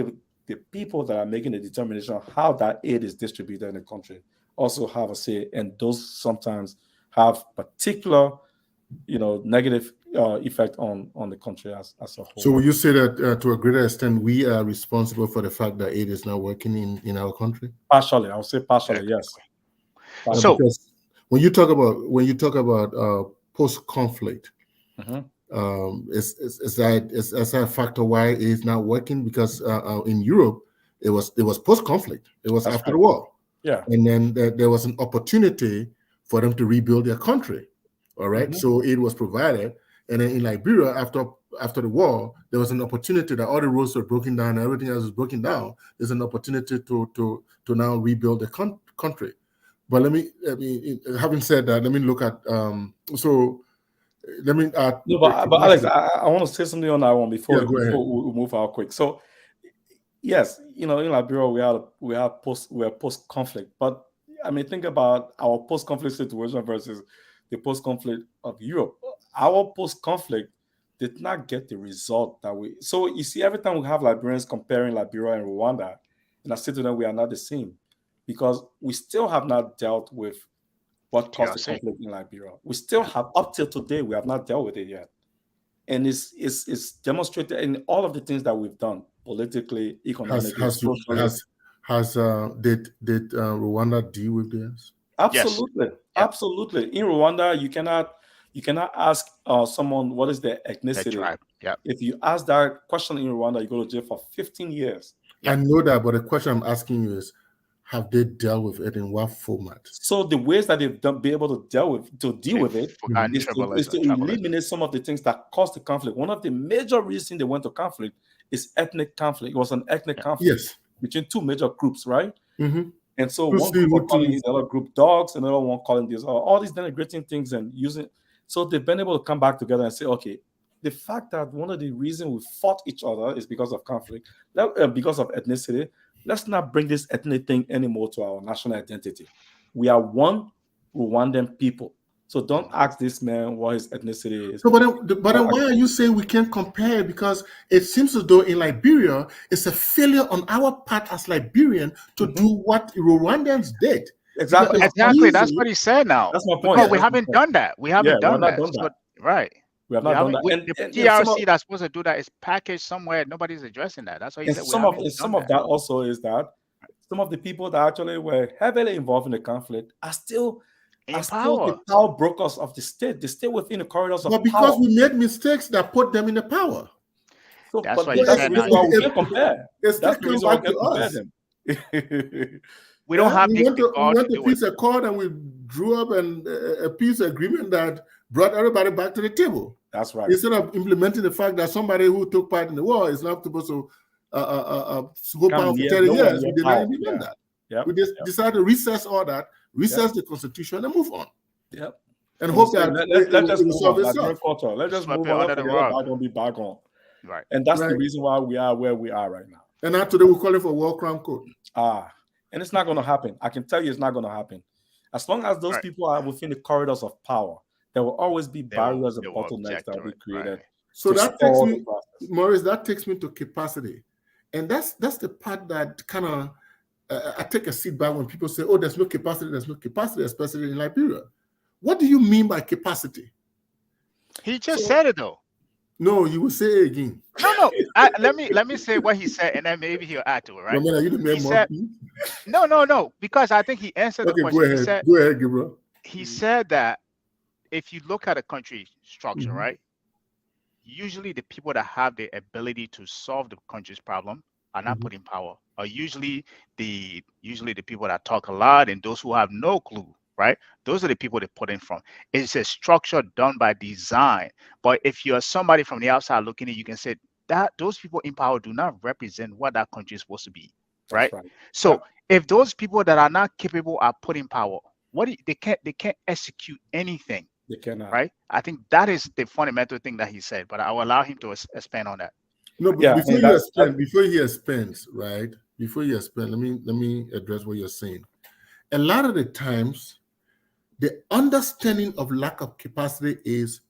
the people that are making the determination of how that aid is distributed in the country also have a say, and those sometimes have particular, negative effect on the country as a whole. So will you say that to a greater extent we are responsible for the fact that aid is not working in our country? Partially, I would say partially, yes. So because when you talk about post-conflict, is that a factor why it is not working? Because in Europe it was post-conflict. It was after the war. Yeah. And then there was an opportunity for them to rebuild their country. All right. So it was provided. And then in Liberia, after the war, there was an opportunity that all the roads were broken down and everything else was broken down. There's an opportunity to now rebuild the country. But let me having said that, let me look at let me add. No, but Alex, I want to say something on that one before we move out quick. So yes, in Liberia we are post-conflict, but I mean, think about our post-conflict situation versus the post-conflict of Europe. Our post-conflict did not get the result that we. So you see, every time we have Liberians comparing Liberia and Rwanda, and I say to them, we are not the same, because we still have not dealt with what caused the conflict in Liberia. We still have, up till today, we have not dealt with it yet. And it's demonstrated in all of the things that we've done politically, economically, socially. Did Rwanda deal with this? Absolutely, absolutely. In Rwanda, you cannot ask someone what is their The ethnicity. tribe. Yeah. If you ask that question in Rwanda, you go to jail for 15 years. I know that, but the question I'm asking you is, have they dealt with it in what format? So the ways that they've been able to deal with it is to eliminate some of the things that cause the conflict. One of the major reasons they went to conflict is ethnic conflict. It was an ethnic conflict between two major groups, right? Mm-hmm. And so one group was calling the other group dogs, another one calling this all these denigrating things and using. So they've been able to come back together and say, okay, the fact that one of the reasons we fought each other is because of conflict, because of ethnicity. Let's not bring this ethnic thing anymore to our national identity. We are one Rwandan people. So don't ask this man what his ethnicity is. So, but then why are you saying we can't compare? Because it seems as though in Liberia, it's a failure on our part as Liberian to do what Rwandans did. Exactly. That's what he said now. That's my point. Because we haven't done that. We haven't done that. Right. We have not done that. And the TRC that's supposed to do that is packaged somewhere. Nobody's addressing that. That's why he said some of that also is that some of the people that actually were heavily involved in the conflict are still the power brokers of the state. They stay within the corridors of power. But because we made mistakes that put them in the power. So, that's why you said we can't compare. That's the reason why we can't compare them. We don't have we went to peace accord and we drew up a peace agreement that brought everybody back to the table. That's right. Instead of implementing the fact that somebody who took part in the war is not supposed to go power for 30 years, we did not implement that. Yep. We just decided to recess all that, recess the constitution, and move on. Yep. And hope that let's just move on. Let's just move on. Don't be back on. Right. And that's the reason why we are where we are right now. And now today we're calling for World Crown Code. And it's not going to happen. I can tell you it's not going to happen. As long as those people are within the corridors of power, there will always be barriers and bottlenecks that will be created. Right. So that takes me, Maurice, that takes me to capacity. And that's the part that kind of, I take a seat back when people say, oh, there's no capacity, especially in Liberia. What do you mean by capacity? He just said it, though. No, you will say it again. No. Let me say what he said, and then maybe he'll add to it, right? He said, no, because I think he answered the question. Go ahead, Gabriel. He said that if you look at a country structure, right, usually the people that have the ability to solve the country's problem are not put in power. Are usually the people that talk a lot and those who have no clue. Right? Those are the people they put in from. It's a structure done by design. But if you're somebody from the outside looking in, you can say that those people in power do not represent what that country is supposed to be. Right? So if those people that are not capable are put in power, they can't execute anything. They cannot. Right? I think that is the fundamental thing that he said. But I will allow him to expand on that. No, but before he expands, right? Before you expand, let me address what you're saying. A lot of the times, the understanding of lack of capacity is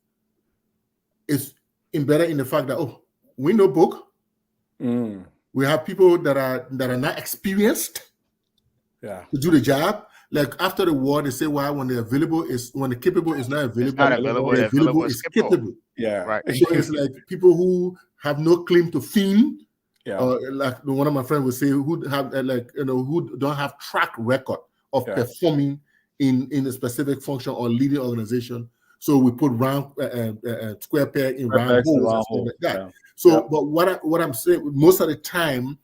embedded in the fact that we know book. We have people that are not experienced to do the job. Like after the war, they say when the capable is not available, the available is capable. Yeah, right. So it's like people who have no claim to fame. Or like one of my friends would say, who don't have track record of performing in a specific function or leading organization. So we put round square peg in round holes and like that. So, but what I'm saying, most of the time,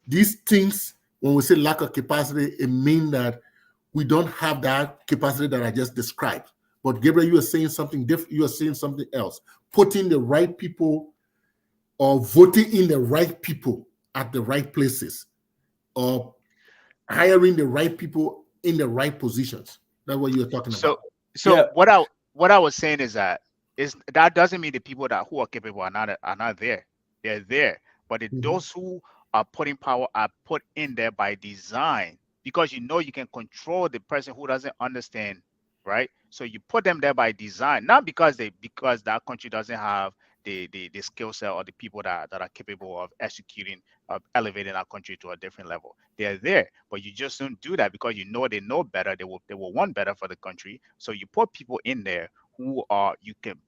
these things, when we say lack of capacity, it means that we don't have that capacity that I just described. But Gabriel, you are saying something different. You are saying something else. Putting the right people or voting in the right people at the right places or hiring the right people in the right positions. That's what you're talking about. So what I was saying is that doesn't mean the people who are capable are not there. They're there, but those who are put in power are put in there by design because you can control the person who doesn't understand, right? So you put them there by design, not because that country doesn't have the skill set or the people that are capable of executing, of elevating our country to a different level. They're there, but you just don't do that because they know better. They will want better for the country. So you put people in there who you can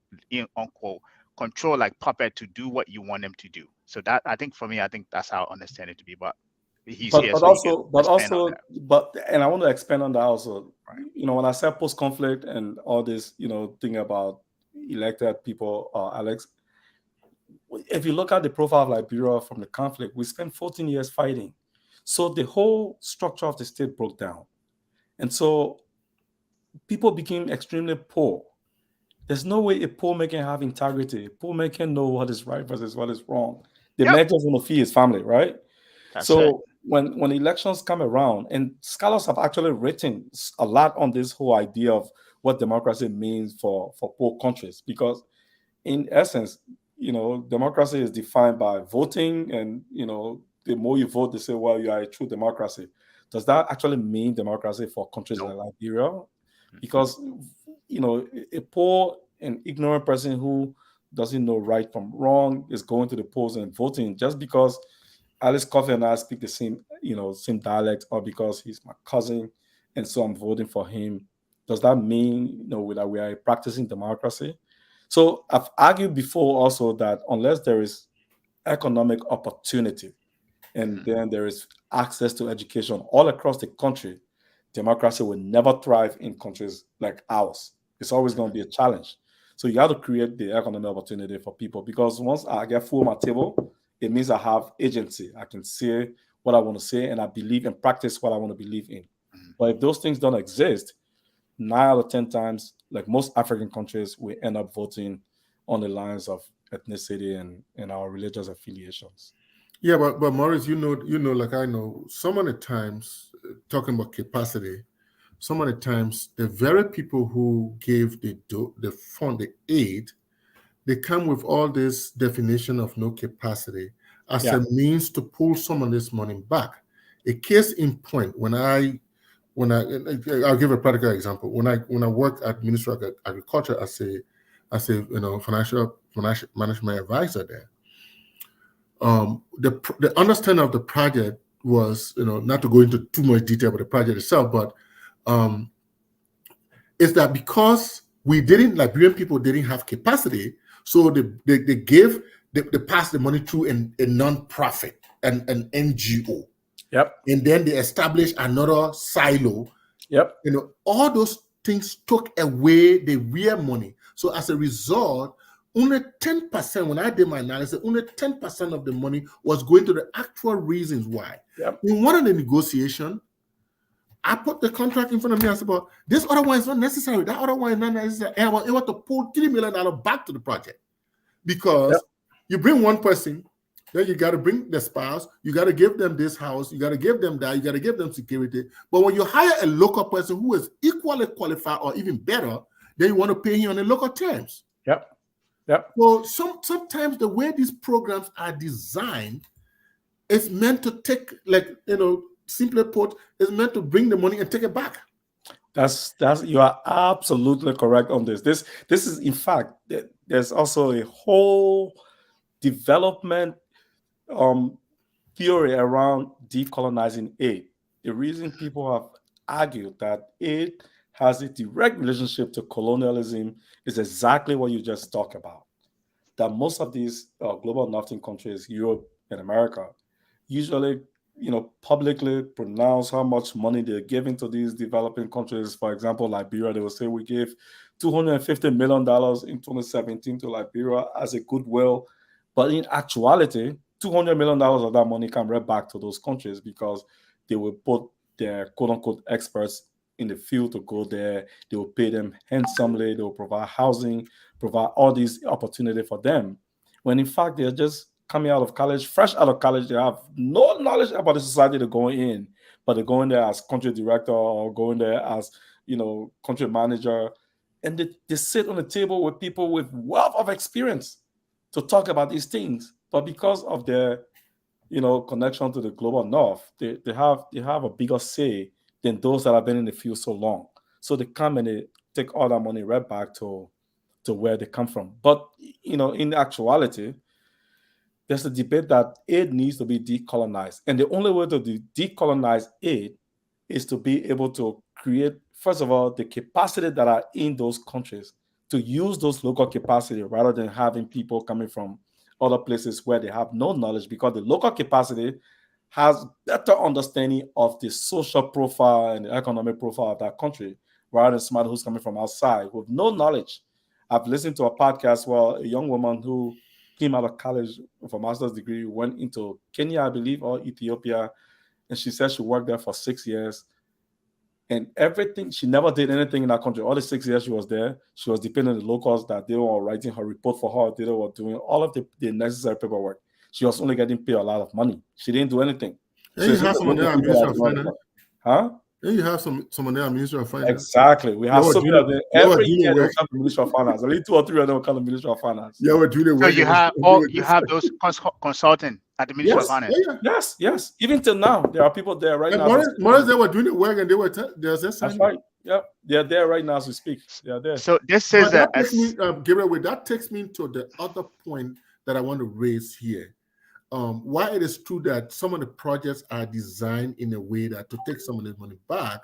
unquote control like puppet to do what you want them to do. So that I think that's how I understand it to be. But He's but here, but so he can also but expand on also that. but and I want to expand on that also. Right. When I said post-conflict and all this, thing about elected people, Alex, if you look at the profile of Liberia from the conflict, we spent 14 years fighting. So the whole structure of the state broke down. And so people became extremely poor. There's no way a poor man can have integrity. A poor man can know what is right versus what is wrong. The Yep. man just want to feed his family, right? That's it. So when elections come around, and scholars have actually written a lot on this whole idea of what democracy means for poor countries, because in essence, democracy is defined by voting, and the more you vote, they say, well, you are a true democracy. Does that actually mean democracy for countries Nope. like Liberia? Mhm. Because a poor and ignorant person who doesn't know right from wrong is going to the polls and voting just because Alice Cuffy and I speak the same dialect, or because he's my cousin, and so I'm voting for him. Does that mean that we are practicing democracy? So I've argued before also that unless there is economic opportunity and Mhm. then there is access to education all across the country, democracy will never thrive in countries like ours. It's always going to be a challenge. So you have to create the economic opportunity for people, because once I get food on my table, it means I have agency. I can say what I want to say and I believe and practice what I want to believe in. Mhm. But if those things don't exist, 9 out of 10 times, like most African countries, we end up voting on the lines of ethnicity and our religious affiliations. Yeah, but Maurice, like I know, some of the times, talking about capacity, some of the times the very people who gave the fund, the aid, they come with all this definition of no capacity as Yeah, a means to pull some of this money back. A case in point, I'll give a practical example. When I worked at Ministry of Agriculture as a financial management advisor there, the understanding of the project was, not to go into too much detail about the project itself, but um, is that because Liberian people didn't have capacity, so they passed the money through a non-profit, an NGO, yep, and then they established another silo. yep. All those things took away the real money. So as a result, only 10%, when I did my analysis, only 10% of the money was going to the actual reasons why. Yep. In one of the negotiation, I put the contract in front of me. I said, "But this other one is not necessary. That other one is not necessary." And I was able to pull $3 million back to the project, Yep. because you bring one person, then you got to bring the spouse, you got to give them this house, you got to give them that, you got to give them security. But when you hire a local person who is equally qualified or even better, then you want to pay him on the local terms. Yep. Yep. Well, sometimes the way these programs are designed is meant to take, simply put, is meant to bring the money and take it back. That's you are absolutely correct on this. This is, in fact, there's also a whole development theory around decolonizing aid. The reason people have argued that aid has a direct relationship to colonialism is exactly what you just talked about. That most of these global northern countries, Europe and America, usually, publicly pronounce how much money they're giving to these developing countries. For example, Liberia, they will say we gave $250 million in 2017 to Liberia as a goodwill. But in actuality, $200 million of that money come right back to those countries, because they will put their quote unquote experts in the field to go there. They will pay them handsomely. They will provide housing, provide all these opportunity for them. When in fact, they're just coming out of college, fresh out of college. They have no knowledge about the society they're going in, but they're going there as country director or going there as, country manager. And they sit on the table with people with wealth of experience to talk about these things. But because of their, connection to the global north, they have a bigger say than those that have been in the field so long. So they come and they take all that money right back to where they come from. But in actuality, there's a debate that aid needs to be decolonized. And the only way to decolonize aid is to be able to create, first of all, the capacity that are in those countries to use those local capacity rather than having people coming from other places where they have no knowledge, because the local capacity has better understanding of the social profile and the economic profile of that country rather than somebody who's coming from outside with no knowledge. I've listened to a podcast where a young woman who came out of college with a master's degree went into Kenya, I believe, or Ethiopia, and she said she worked there for 6 years. And everything, she never did anything in that country. All the 6 years she was there, she was depending on the locals that they were writing her report for her, they were doing all of the necessary paperwork. She was only getting paid a lot of money. She didn't do anything. And you have someone there, Minister of Finance. Huh? And you have someone there, Minister of Finance. Exactly. We have so many of them. Every year they come to Minister of Finance. At least 2 or 3 of them will come to Minister of Finance. Yeah, we're doing So you have those consulting at the Ministry of Finance. Yes. Even till now, there are people there right now. Morris, they were doing the work and they were that's right. Yeah, they're there right now as we speak. They are there. So this is Gabriel, that takes me to the other point that I want to raise here. Why it is true that some of the projects are designed in a way that to take some of the money back,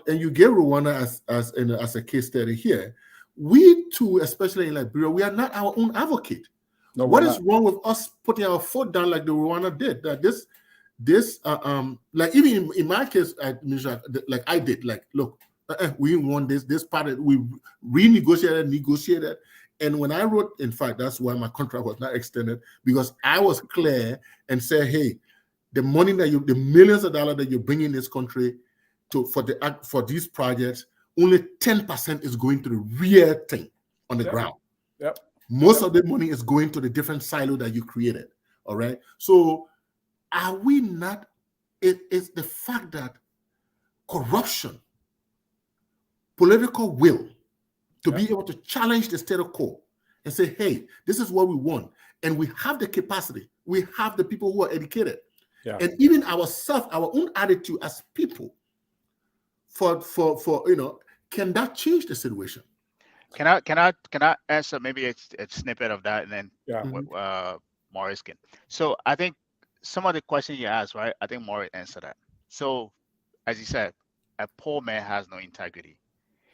and you gave Rwanda as a case study here. We too, especially in Liberia, we are not our own advocate. No, what is wrong with us putting our foot down like the Rwanda did? That like even in my case, like I did, like look, we want this part. We renegotiated, negotiated. And when I wrote, in fact, that's why my contract was not extended, because I was clear and said, hey, the money the millions of dollars that you bring in this country for these projects, only 10% is going to the real thing on the ground. Yep. Most of the money is going to the different silo that you created. All right. So are we not? It's the fact that corruption, political will, to be able to challenge the status quo and say, hey, this is what we want. And we have the capacity. We have the people who are educated. Yeah. And even ourselves, our own attitude as people for can that change the situation? Can I answer maybe a snippet of that, and then Maurice can. So I think some of the questions you asked, right? I think Maurice answered that. So as you said, a poor man has no integrity.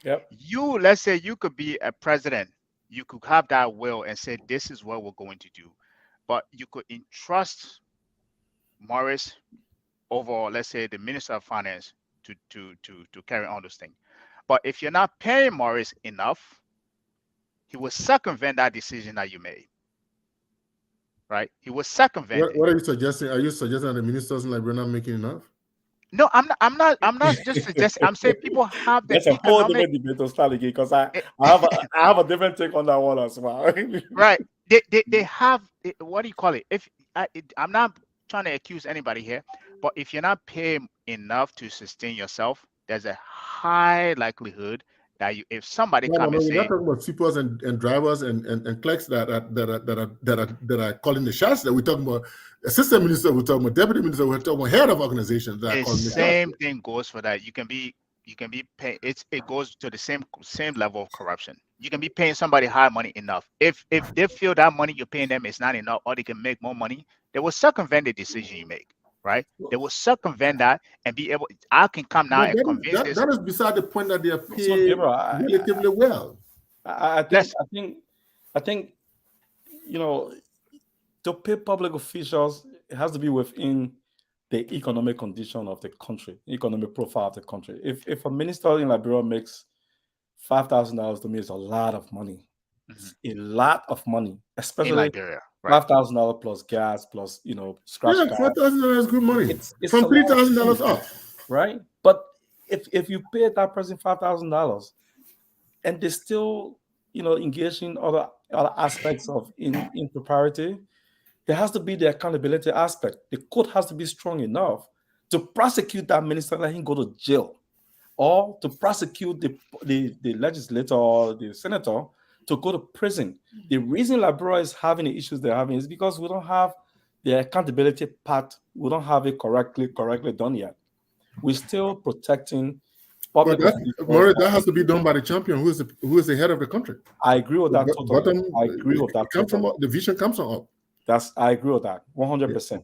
Yep. Let's say you could be a president, you could have that will and say, this is what we're going to do. But you could entrust Maurice over, let's say, the Minister of Finance to carry on those things. But if you're not paying Maurice enough, he will circumvent that decision that you made. Right? He will circumvent it. What are you suggesting? Are you suggesting that the ministers in Liberia not making enough? No, I'm not just suggesting. I'm saying people have the That's a whole different debate to start again, because I have a different take on that one as well. Right? They have, what do you call it? I'm not trying to accuse anybody here, but if you're not paying enough to sustain yourself, there's a high likelihood that if somebody come and say, we're not talking about sweepers and drivers and clerks that are calling the shots. That we're talking about assistant minister, we're talking about deputy minister, we're talking about head of organizations that are calling the shots. Same thing goes for that. You can be paying. It goes to the same level of corruption. You can be paying somebody high money enough. If they feel that money you're paying them is not enough, or they can make more money, they will circumvent the decision you make. Right? They will circumvent that and be able. I can come now and convince this. That is beside the point that they are paid relatively well. I think to pay public officials, it has to be within the economic condition of the country, economic profile of the country. If a minister in Liberia makes $5,000, to me, it's a lot of money. It's a lot of money, especially in Liberia. Right. $5,000 plus gas plus scratch. Yeah, $5,000 is good money. It's from $3,000 up, right? But if you pay that person $5,000 and they still engage in other aspects of impropriety, there has to be the accountability aspect. The court has to be strong enough to prosecute that minister, let him go to jail, or to prosecute the legislator or the senator to go to prison. The reason Liberia is having the issues they're having is because we don't have the accountability part. We don't have it correctly done yet. We're still protecting public. But that has to be done by the champion, who is the head of the country. I agree with that. I agree with that. The vision comes from up. I agree with that 100%.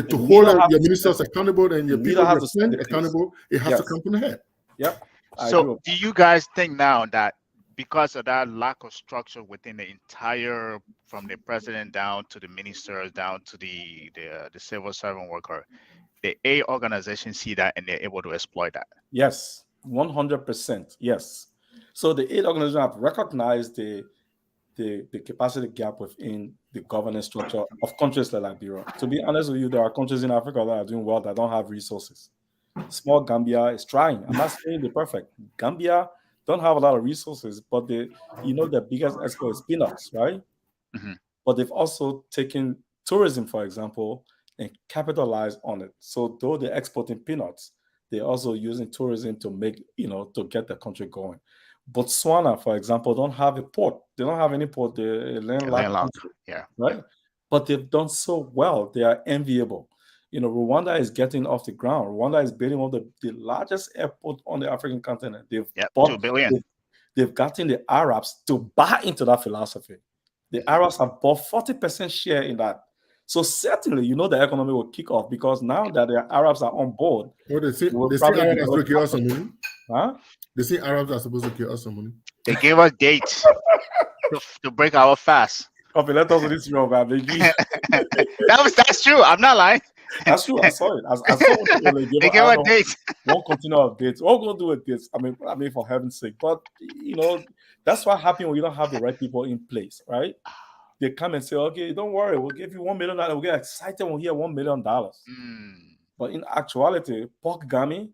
To hold your ministers accountable and your people accountable, it has to come from the head. Yep. So do you guys think now that because of that lack of structure within the entire, from the president down to the ministers, down to the civil servant worker, the aid organization see that and they're able to exploit that. Yes, 100%. Yes. So the aid organization have recognized the capacity gap within the governance structure of countries like Liberia. To be honest with you, there are countries in Africa that are doing well that don't have resources. Small Gambia is trying. I'm not saying they're perfect. Gambia don't have a lot of resources, but the biggest export is peanuts, right? Mm-hmm. But they've also taken tourism, for example, and capitalized on it. So though they're exporting peanuts, they're also using tourism to make, to get the country going. Botswana, for example, don't have a port. They don't have any port. They're a landlocked country, yeah, right? But they've done so well. They are enviable. Rwanda is getting off the ground. Rwanda is building one of the largest airport on the African continent. They've bought, $2 billion. They've gotten the Arabs to buy into that philosophy. The Arabs have bought 40% share in that. So certainly, the economy will kick off because now that the Arabs are on board. Well, they say Arabs are supposed to give us some money. Huh? They say Arabs are supposed to give us some money. They gave us dates to break our fast. Okay, let us this wrong, man. That's true. I'm not lying. That's true. I saw it. I saw it. They gave us dates. Won't continue our dates. What we're gonna do with this? I mean, for heaven's sake. But that's what happens when you don't have the right people in place, right? They come and say, okay, don't worry, we'll give you $1 million. We'll get excited when we hear $1 million. But in actuality, Paul Kagame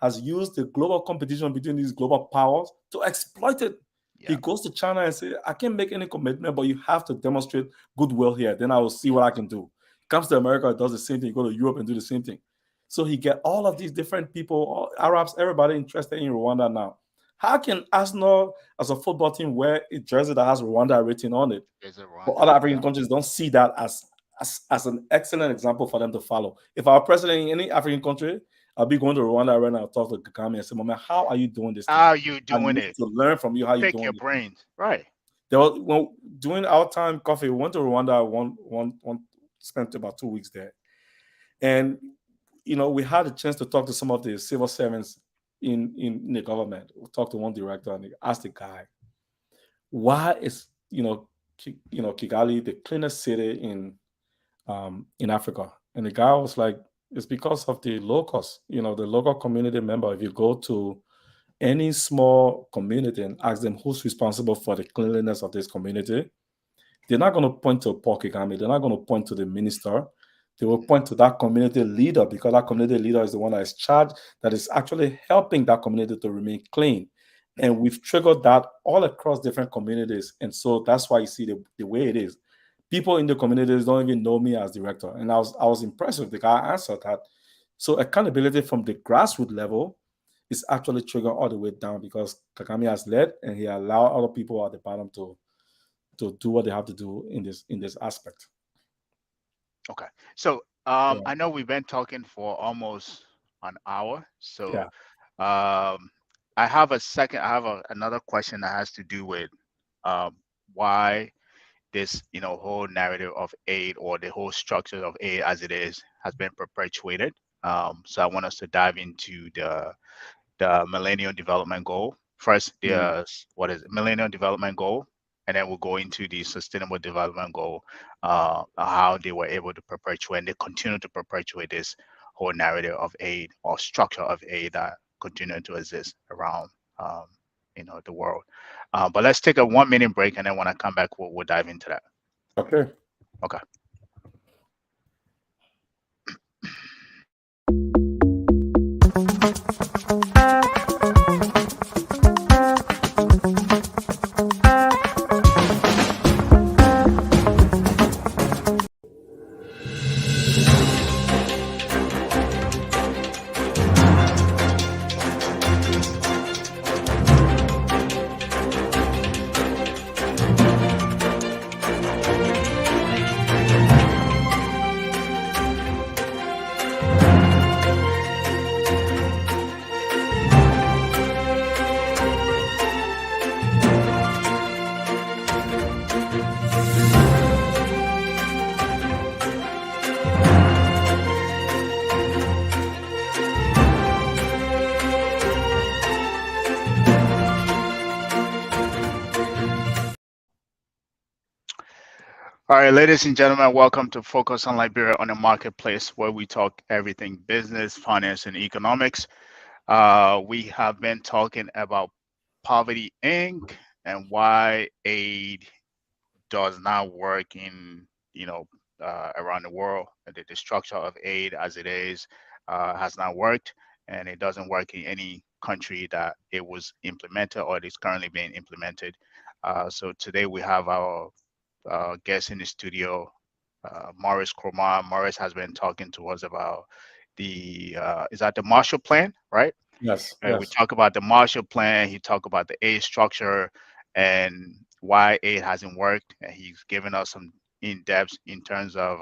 has used the global competition between these global powers to exploit it. Yeah. He goes to China and says, I can't make any commitment, but you have to demonstrate goodwill here. Then I will see what I can do. Comes to America, does the same thing. Go to Europe and do the same thing. So he get all of these different people, all Arabs, everybody interested in Rwanda now. How can Arsenal, as a football team, wear a jersey that has Rwanda written on it? But other African countries don't see that as an excellent example for them to follow. If our president in any African country, I'll be going to Rwanda right now and talk to Kagame and say, Mama, how are you doing this? How are you doing it? To learn from you how you doing your it. brains. Right. During our time, Cuffy, we went to Rwanda, spent about 2 weeks there. And, we had a chance to talk to some of the civil servants in the government. We talked to one director and he asked the guy, why is, Kigali the cleanest city in Africa? And the guy was like, it's because of the locals, the local community member. If you go to any small community and ask them who's responsible for the cleanliness of this community, they're not going to point to Paul Kagame. They're not going to point to the minister. They will point to that community leader because that community leader is the one that is charged, that is actually helping that community to remain clean. And we've triggered that all across different communities. And so that's why you see the way it is. People in the communities don't even know me as director. And I was impressed with the guy answered that. So accountability from the grassroots level is actually triggered all the way down because Kagame has led and he allowed other people at the bottom to do what they have to do in this aspect. Okay. So I know we've been talking for almost an hour. So I have another question that has to do with why this whole narrative of aid or the whole structure of aid as it is has been perpetuated. So I want us to dive into the Millennium Development Goal. First, what is it? Millennium Development Goal. And then we'll go into the Sustainable Development Goal, how they were able to perpetuate and they continue to perpetuate this whole narrative of aid or structure of aid that continue to exist around, the world. But let's take a 1 minute break, and then when I come back, we'll dive into that. Okay. Okay. All right, ladies and gentlemen, welcome to Focus on Liberia on the Marketplace, where we talk everything business, finance, and economics. We have been talking about Poverty Inc. and why aid does not work in, around the world. The structure of aid as it is has not worked, and it doesn't work in any country that it was implemented or it is currently being implemented. So today we have our guest in the studio, Morris Kromah. Morris has been talking to us about is that the Marshall Plan, right? Yes, We yes. talk about the Marshall Plan. He talked about the aid structure and why aid hasn't worked. And he's given us some in depth in terms of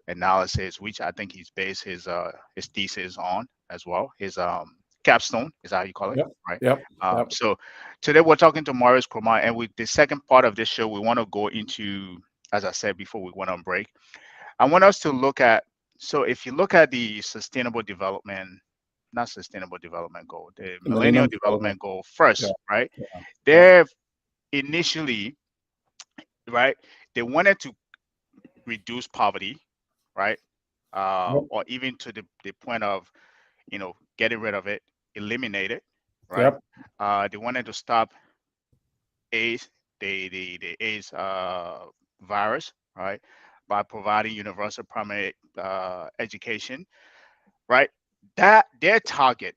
analysis, which I think he's based his thesis on as well. His capstone is how you call it, Yep, right? yep, yep. So today we're talking to Morris Kromah, and with the second part of this show, we want to go into, as I said before we went on break, I want us to look at, so if you look at the sustainable development, not sustainable development goal, the The millennial Millennium Development. development goal Yeah, first, right? yeah, yeah. They're initially, right, they wanted to reduce poverty, right? Yep, Or even to the point of, getting rid of it, eliminate it, right? yep, They wanted to stop AIDS, the AIDS virus, right? By providing universal primary education, right? That their target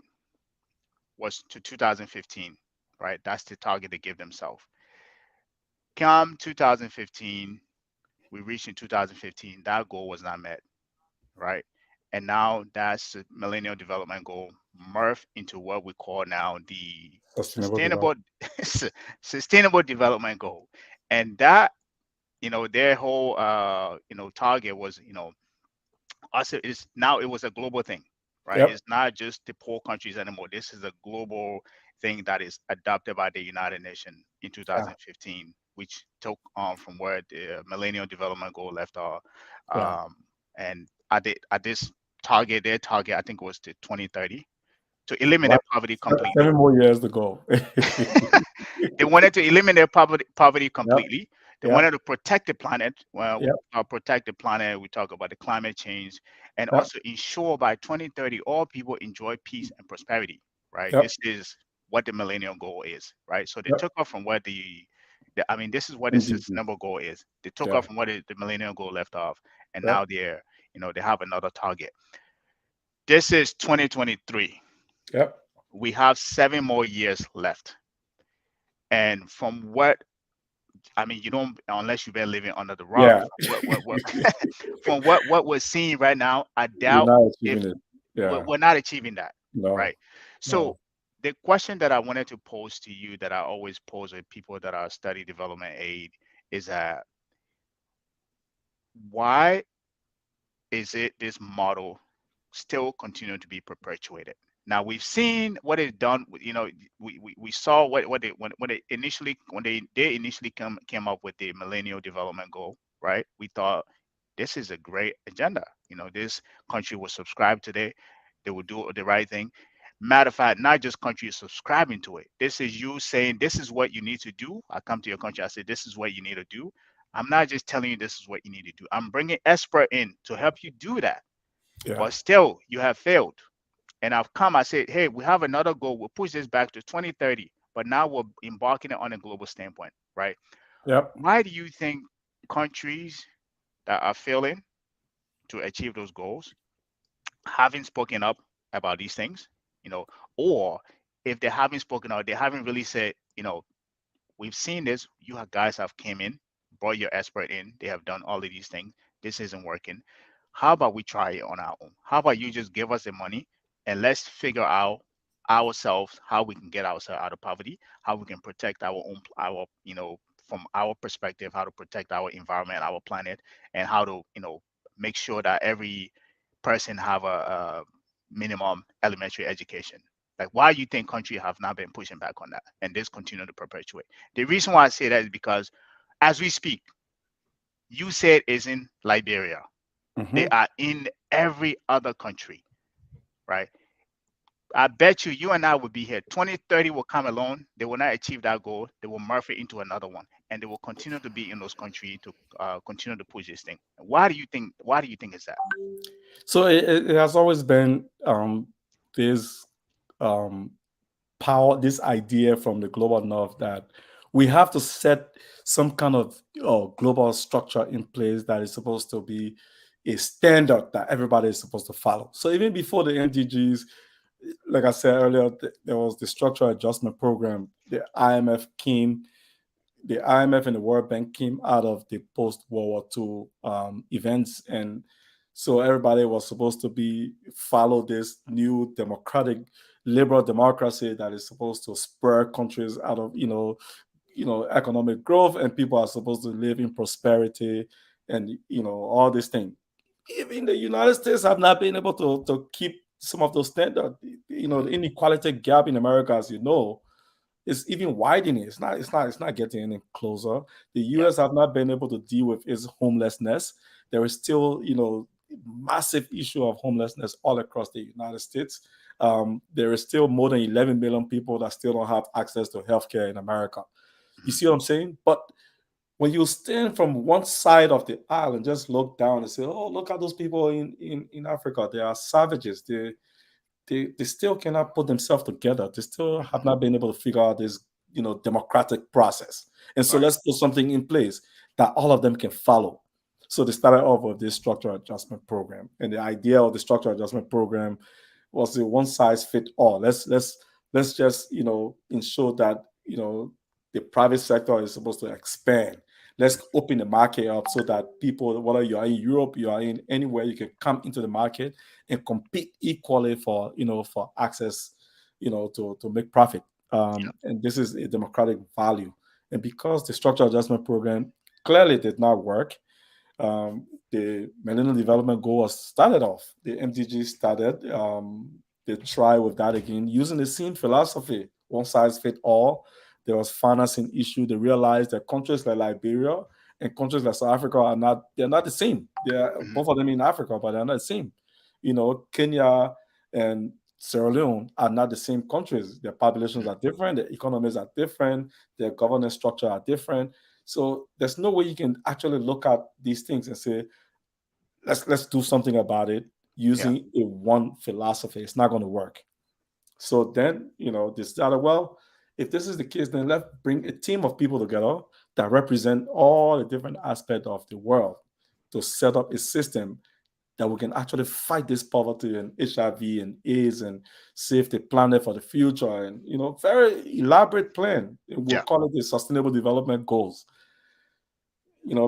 was to 2015, right? That's the target they give themselves. Come 2015, we reached in 2015. That goal was not met, right? And now that's the Millennial Development Goal morphed into what we call now the sustainable development. sustainable sustainable development goal, and that their whole target was also is now it was a global thing, right? Yep, It's not just the poor countries anymore. This is a global thing that is adopted by the United Nations in yeah, 2015, which took on from where the Millennium Development Goal left off. yeah. And at this target, their target I think was to 2030 to What? eliminate poverty completely. 7 more years to go. They wanted to eliminate poverty Yep, completely. They yep, wanted to protect the planet. Well, yep, protect the planet. We talk about the climate change, and yep, also ensure by 2030 all people enjoy peace and prosperity. Right. yep, This is what the Millennium Goal is. Right. So they yep. took off from where I mean, this is what the MDG. sustainable goal is. They took Yeah, off from where the Millennium Goal left off, and yep, now they have another target. This is 2023. yep. We have 7 more years left, and from what I mean, you don't unless you've been living under the rock. Yeah. What from what we're seeing right now, I We're doubt not if achieving it. Yeah. we're not achieving that, No, right? So no. the question that I wanted to pose to you, that I always pose with people that are study development aid, is that why is it this model still continue to be perpetuated? Now we've seen what it's done. We saw what they when they initially when they initially came up with the Millennial Development Goal, right? We thought this is a great agenda. This country will subscribe to it. They will do the right thing. Matter of fact, not just countries subscribing to it. This is you saying this is what you need to do. I come to your country. I say this is what you need to do. I'm not just telling you this is what you need to do. I'm bringing expert in to help you do that. Yeah. But still, you have failed. And I've come, I said, hey, we have another goal. We'll push this back to 2030, but now we're embarking it on a global standpoint, right? Yep. Why do you think countries that are failing to achieve those goals haven't spoken up about these things, you know, or if they haven't spoken out, they haven't really said, we've seen this. Guys have came in, brought your expert in. They have done all of these things. This isn't working. How about we try it on our own? How about you just give us the money and let's figure out ourselves how we can get ourselves out of poverty, how we can protect from our perspective, how to protect our environment, our planet, and how to, make sure that every person have a minimum elementary education. Like, why you think country have not been pushing back on that, and this continue to perpetuate? The reason why I say that is because, as we speak, you said is in Liberia. They Hmm. are in every other country, right? I bet you and I will be here. 2030 will come along. They will not achieve that goal. They will morph it into another one, and they will continue to be in those countries to continue to push this thing. Why do you think? Why do you think it's that? So it has always been this um, power, this idea from the global north that we have to set some kind of global structure in place that is supposed to be a standard that everybody is supposed to follow. So even before the MDGs, like I said earlier, there was the structural adjustment program. The IMF and the World Bank came out of the post World War II events, and so everybody was supposed to be follow this new democratic liberal democracy that is supposed to spur countries out of economic growth, and people are supposed to live in prosperity, and all these things. Even the United States have not been able to keep some of those standards. The inequality gap in America, as you know, is even widening. It's not getting any closer. The Yeah. US have not been able to deal with its homelessness. There is still, massive issue of homelessness all across the United States. There is still more than 11 million people that still don't have access to healthcare in America. You see what I'm saying? But when you stand from one side of the aisle and just look down and say, "Oh, look at those people in Africa. They are savages. They still cannot put themselves together. They still have not been able to figure out this, democratic process. And so Right. let's put something in place that all of them can follow." So they started off with this structural adjustment program. And the idea of the structural adjustment program was the one size fit all. Let's just, ensure that, the private sector is supposed to expand. Let's open the market up so that people, whether you are in Europe, you are in anywhere, you can come into the market and compete equally for access, to make profit. And this is a democratic value. And because the structural adjustment program clearly did not work, the Millennium Development Goal was started off. The MDG started. They try with that again, using the same philosophy, one size fit all. There was financing issue. They realized that countries like Liberia and countries like South Africa they're not the same. They're Mhm. both of them in Africa, but they're not the same. Kenya and Sierra Leone are not the same countries. Their populations are different, their economies are different, their governance structure are different. So there's no way you can actually look at these things and say, let's do something about it Yeah. using a one philosophy. It's not going to work. So then, they started, well, if this is the case, then let's bring a team of people together that represent all the different aspects of the world to set up a system that we can actually fight this poverty and HIV and AIDS and save the planet for the future. And, very elaborate plan. We'll Yeah. call it the Sustainable Development Goals.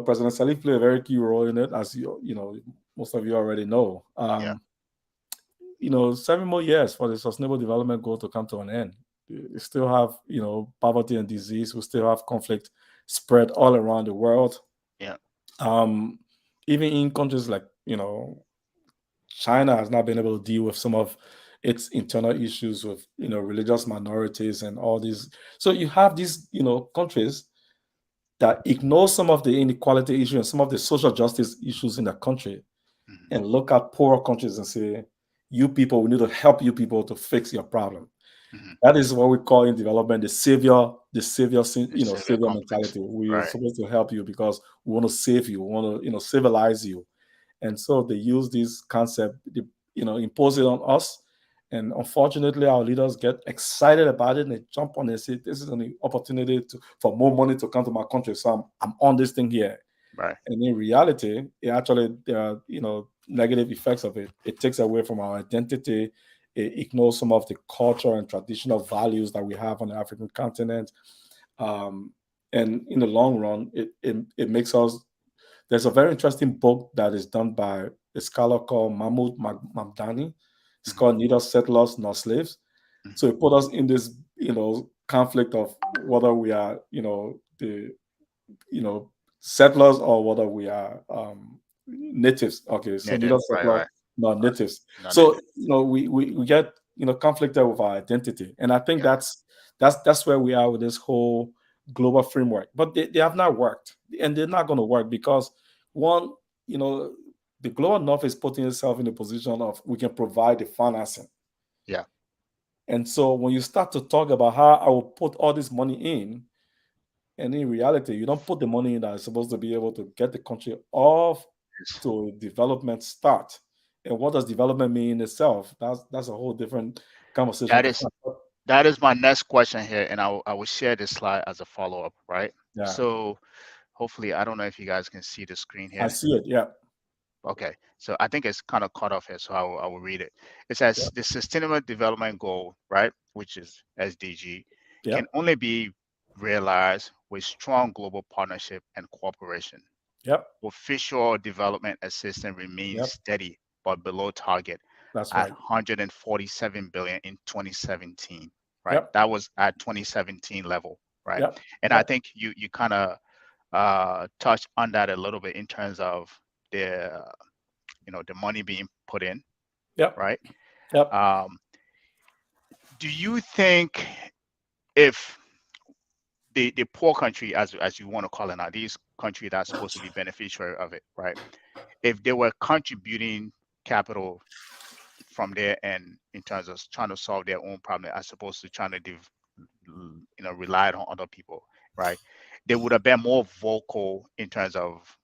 President Salif played a very key role in it, as most of you already know. Yeah. 7 more years for the Sustainable Development Goal to come to an end. We still have, poverty and disease. We still have conflict spread all around the world. Yeah. Um, Even in countries like, China has not been able to deal with some of its internal issues with, religious minorities and all these. So you have these, countries that ignore some of the inequality issues and some of the social justice issues in the country Mhm. and look at poorer countries and say, you people, we need to help you people to fix your problem. Mhm. That is what we call in development the savior, Severe savior complex. mentality. We are Right. supposed to help you because we want to save you, we want to, civilize you. And so they use this concept, impose it on us. And unfortunately, our leaders get excited about it and they jump on it and say, this is an opportunity for more money to come to my country. So I'm on this thing here. Right. And in reality, there are, negative effects of it. It takes away from our identity. It ignores some of the culture and traditional values that we have on the African continent. Um, and in the long run, it makes us. There's a very interesting book that is done by a scholar called Mahmoud Mamdani. It's Mhm. called Neither Settlers Nor Slaves. Mhm. So it put us in this, conflict of whether we are, the you know settlers or whether we are natives. Okay, so Native. neither Right. settlers Right. nor Right. natives. Not So native. we get conflicted with our identity, and I think Yeah. that's where we are with this whole global framework. But they have not worked, and they're not going to work because one, you know, the global north is putting itself in a position of we can provide the financing. Yeah. And so when you start to talk about how I will put all this money in, and in reality, you don't put the money in that is supposed to be able to get the country off to development start. And what does development mean in itself? That's a whole different conversation That to is have. that is my next question here, and I will share this slide as a follow up, right? Yeah, So hopefully, I don't know if you guys can see the screen I here. see it. Yeah, Okay, so I think it's kind of cut off here, so I will read it. It yeah, says the Sustainable Development Goal, right, which is SDG, yeah, can only be realized with strong global partnership and cooperation. yep, Official development assistance remains yep. steady but below target That's at right. 147 billion in 2017, right? Yep, That was at 2017 level, right? yep, And I yep, think you kind of touched on that a little bit in terms of the the money being put in, yep, right? yep. Um, do you think if the poor country, as you want to call it now, these countries that's supposed to be beneficiary of it, right? If they were contributing capital from there and in terms of trying to solve their own problem as opposed to trying to rely on other people, right? They would have been more vocal in terms of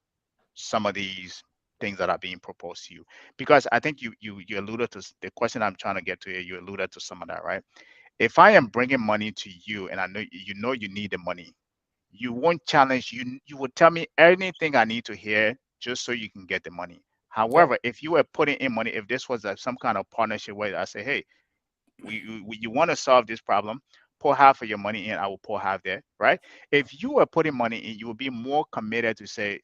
some of these things that are being proposed to you, because I think you alluded to the question I'm trying to get to here. You alluded to some of that, right? If I am bringing money to you and I know you need the money, you won't challenge. You would tell me anything I need to hear just so you can get the money. Yep. However, if you were putting in money, if this was some kind of partnership where I say, hey, you want to solve this problem, pour half of your money in, I will pour half there, right? If you were putting money in, you will be more committed to say,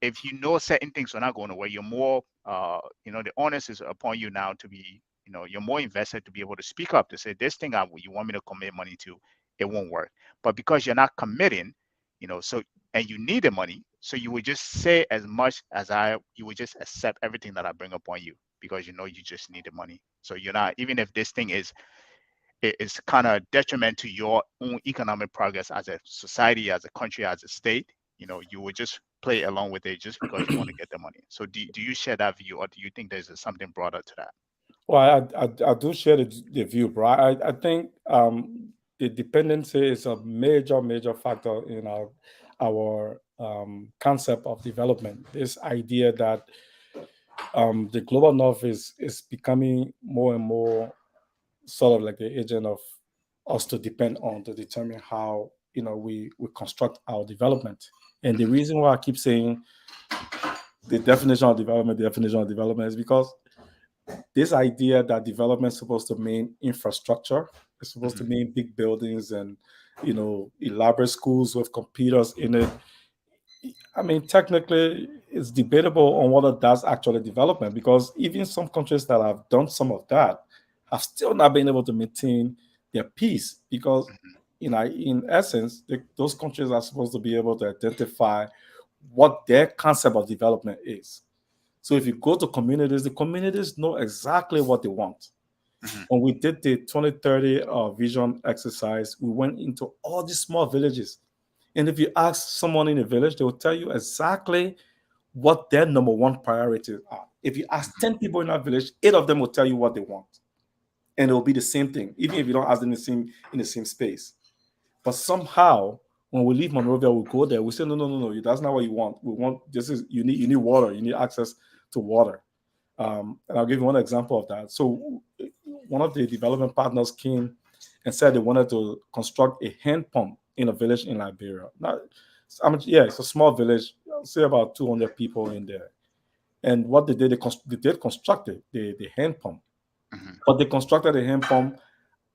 if you know certain things are not going away, you're more, the onus is upon you now to be, you're more invested to be able to speak up to say, this thing you want me to commit money to, it won't work. But because you're not committing, so, and you need the money, so you would just say as much as you would just accept everything that I bring upon you because you just need the money. So you're not, even if this thing is kind of detriment to your own economic progress as a society, as a country, as a state, you would just play along with it just because you want to get the money. So do you share that view, or do you think there's something broader to that? Well, I do share the view, bro. I think the dependency is a major factor in our concept of development. This idea that the global north is becoming more and more sort of like the agent of us to depend on to determine how we construct our development. And the reason why I keep saying the definition of development is because this idea that development is supposed to mean infrastructure, it's supposed to Mhm, mean big buildings and elaborate schools with computers in it. I mean, technically, it's debatable on whether that's actually development, because even some countries that have done some of that have still not been able to maintain their peace, because mhm, in essence, those countries are supposed to be able to identify what their concept of development is. So if you go to communities, the communities know exactly what they want. mhm, When we did the 2030 vision exercise, we went into all these small villages. And if you ask someone in a village, they will tell you exactly what their number one priorities are. If you ask mhm, 10 people in that village, 8 of them will tell you what they want. And it will be the same thing, even if you don't ask them in the same space. But somehow, when we leave Monrovia, we go there, we say, no, that's not what you want. We want you need water, you need access to water. And I'll give you one example of that. So one of the development partners came and said they wanted to construct a hand pump in a village in Liberia. Now, yeah, it's a small village, I'll say about 200 people in there. And what they did, they did construct it, the hand pump. mhm. But they constructed a hand pump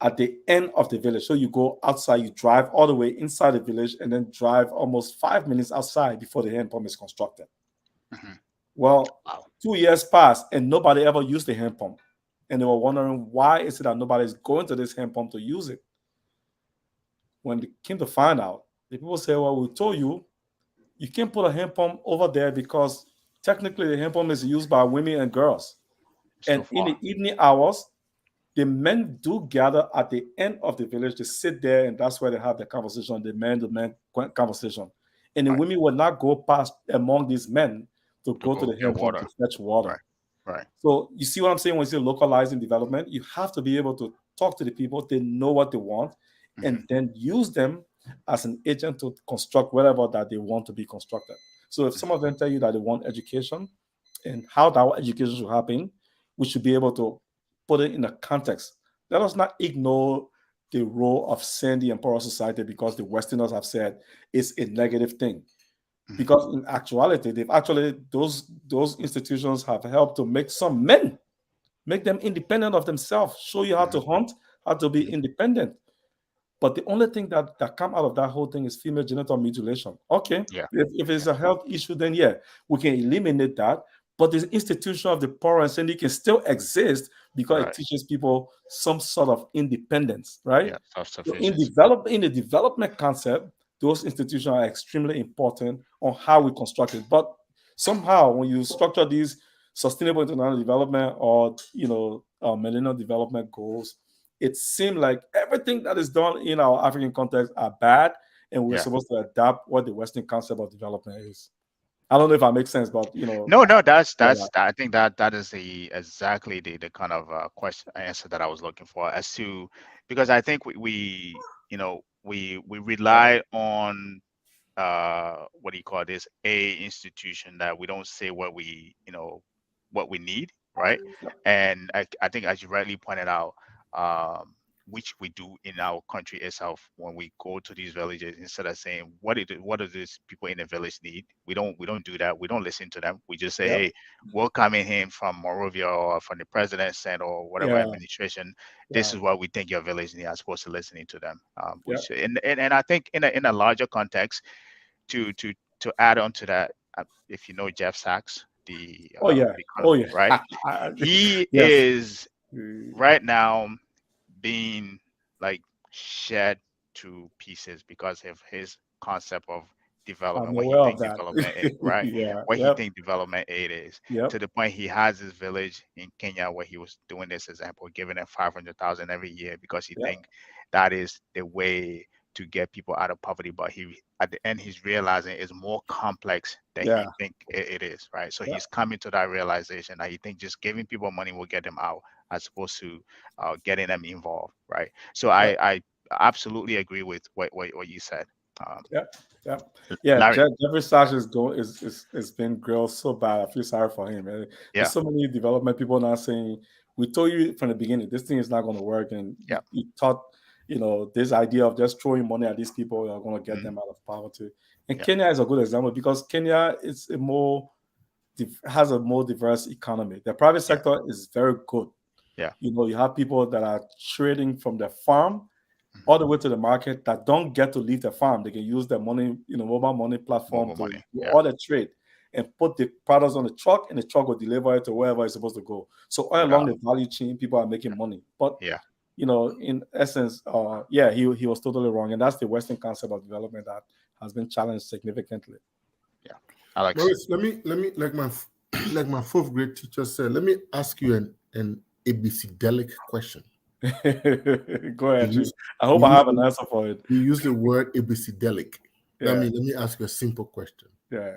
at the end of the village. So you go outside, you drive all the way inside the village, and then drive almost 5 minutes outside before the hand pump is constructed. Mhm. Well, Wow. 2 years passed and nobody ever used the hand pump. And they were wondering, why is it that nobody's going to this hand pump to use it? When they came to find out, the people say, well, we told you, you can't put a hand pump over there because technically the hand pump is used by women and girls. It's too And in far. the evening hours, the men do gather at the end of the village to sit there, and that's where they have the conversation, the man to man conversation. And the Right. women will not go past among these men to To go to go the get hand pump to water. fetch water. Right. Right. So you see what I'm saying when you say localizing development, you have to be able to talk to the people, they know what they want, and then use them as an agent to construct whatever that they want to be constructed. So if some of them tell you that they want education and how that education should happen, we should be able to put it in a context. Let us not ignore the role of Sandy and Power Society because the Westerners have said it's a negative thing. Because in actuality, they've actually those institutions have helped to make some men, make them independent of themselves, show you how to hunt, how to be independent. But the only thing that come out of that whole thing is female genital mutilation. Okay, Yeah. if it's a health issue, then yeah, we can eliminate that. But the institution of the Power and Sandy can still exist because it teaches people some sort of independence, right? Yeah, So self-sufficiency. in the development concept, those institutions are extremely important on how we construct it. But somehow, when you structure these sustainable international development or millennial development goals, it seemed like everything that is done in our African context are bad, and we're supposed to adapt what the Western concept of development is. I don't know if that makes sense, but No, that's yeah, I think that is exactly the kind of question answer that I was looking for as to, because I think we rely on what do you call this, a institution that we don't say what we need, right? And I think, as you rightly pointed out, which we do in our country itself, when we go to these villages, instead of saying what do these people in the village need, we don't do that. We don't listen to them. We just say, yeah, hey, we're coming in from Morovia or from the president said or whatever yeah, administration. This yeah, is what we think your village needs. I'm supposed to listening to them. yeah. Which and I think in a larger context, to to to add on to that, if you know Jeff Sachs, Oh yeah, oh yeah. right, he Yes. is right now being like shed to pieces because of his concept of I'm development, what he aware of think that. development is, right? Yeah, What he yep, think development aid is, yep, to the point he has his village in Kenya where he was doing this example, giving them 500,000 every year because he yep, think that is the way to get people out of poverty. But he at the end he's realizing it's more complex than yeah, he think it is, right? So yeah, he's coming to that realization that he think just giving people money will get them out as opposed to getting them involved, right? So yep. I absolutely agree with what you said. Um, Yeah, yeah, yeah. Larry, Jeffrey Sachs is been grilled so bad. I feel sorry for him. There's yeah, so many development people now saying, "We told you from the beginning this thing is not going to work," and yeah, you thought, this idea of just throwing money at these people are going to get mhm, them out of poverty. And yeah, Kenya is a good example because Kenya is has a more diverse economy. The private yeah, sector is very good. yeah, You have people that are trading from their farm mhm. all the way to the market that don't get to leave the farm. They can use their money, mobile money platform Mobile to money, do yeah, all the trade and put the products on the truck, and the truck will deliver it to wherever it's supposed to go. So all along without, the value chain, people are making money. But yeah, in essence, yeah, he was totally wrong, and that's the Western concept of development that has been challenged significantly. yeah. Alex, Maurice, let me like my fourth grade teacher said, let me ask you an ABCdelic question. Go You ahead, G. use I hope you I use have an answer for it. you use the word ABCdelic. That Yeah, means, let me ask you a simple question. yeah.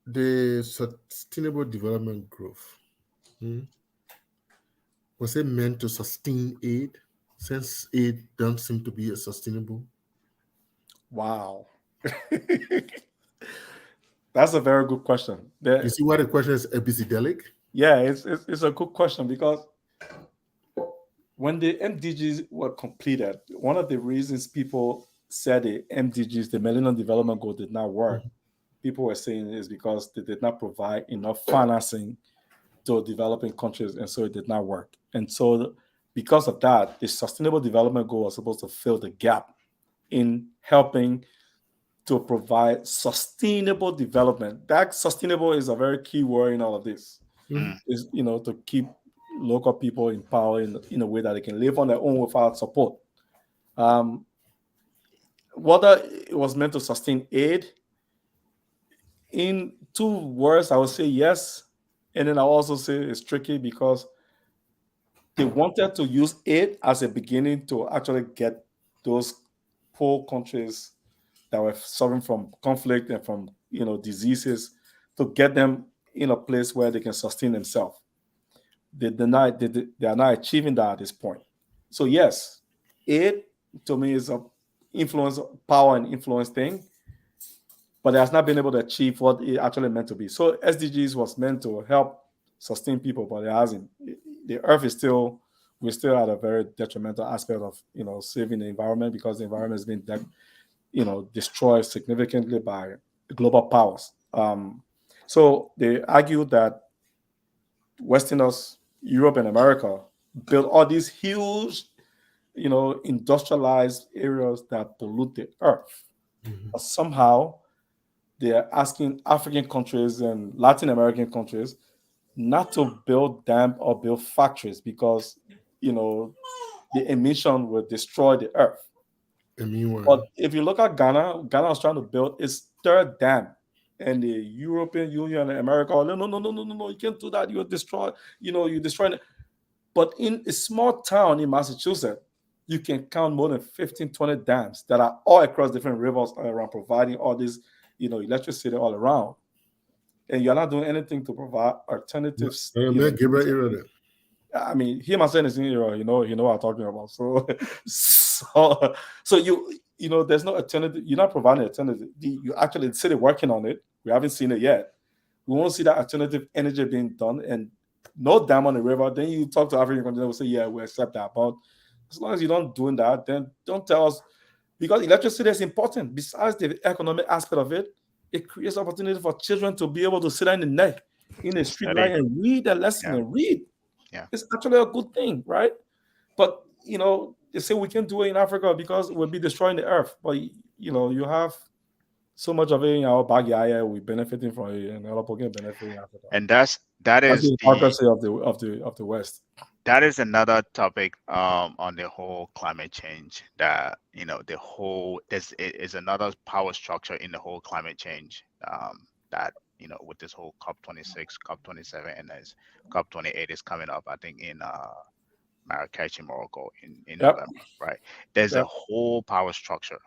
The sustainable development growth, was it meant to sustain aid, since aid don't seem to be sustainable? Wow. That's a very good question. You see why the question is ABCdelic? Yeah, it's a good question because when the MDGs were completed, one of the reasons people said the MDGs, the Millennium Development Goal, did not work, people were saying is because they did not provide enough financing to developing countries, and so it did not work. And so, because of that, the Sustainable Development Goal was supposed to fill the gap in helping to provide sustainable development. That sustainable is a very key word in all of this. mm, Is to keep local people in power in a way that they can live on their own without support. Um, whether it was meant to sustain aid, in two words, I would say yes, and then I also say it's tricky because they wanted to use aid as a beginning to actually get those poor countries that were suffering from conflict and from diseases to get them in a place where they can sustain themselves. they deny they are not achieving that at this point. So yes, it to me is a influence, power and influence thing, but it has not been able to achieve what it actually meant to be. So SDGs was meant to help sustain people, but it hasn't. The earth is still, we're still at a very detrimental aspect of saving the environment, because the environment has been destroyed significantly by global powers. So they argue that Westerners, Europe and America, built all these huge, industrialized areas that pollute the earth. But somehow they are asking African countries and Latin American countries not to build dams or build factories, because the emission will destroy the earth. And meanwhile, But if you look at Ghana, Ghana is trying to build its third dam, and the European Union and America, oh, no, no, no, no, no, no, no, you can't do that. You're destroy, you're destroying it. But in a small town in Massachusetts, you can count more than 15, 20 dams that are all across different rivers all around, providing all this, electricity all around. And you're not doing anything to provide alternatives. Gabriel era there. I mean, him and saying is era, what I'm talking about. So, so there's no alternative. You're not providing alternative. You actually, the city working on it. We haven't seen it yet. We want to see that alternative energy being done, and no dam on the river. Then you talk to African countries, they will say, yeah, we accept that. But as long as you don't doing that, then don't tell us, because electricity is important. Besides the economic aspect of it, it creates opportunity for children to be able to sit in the neck in the street light and read a lesson and read. Yeah. It's actually a good thing, right? But they say we can do it in Africa because we'll be destroying the earth. But you have so much of it in our backyard, we're benefiting from it, and other people can benefit in Africa. And that's the hypocrisy of the West. That is another topic on the whole climate change. That the whole is another power structure in the whole climate change. That with this whole COP26, COP27, and as COP28 is coming up, I think in Marrakesh in Morocco in November, right? There's a whole power structure,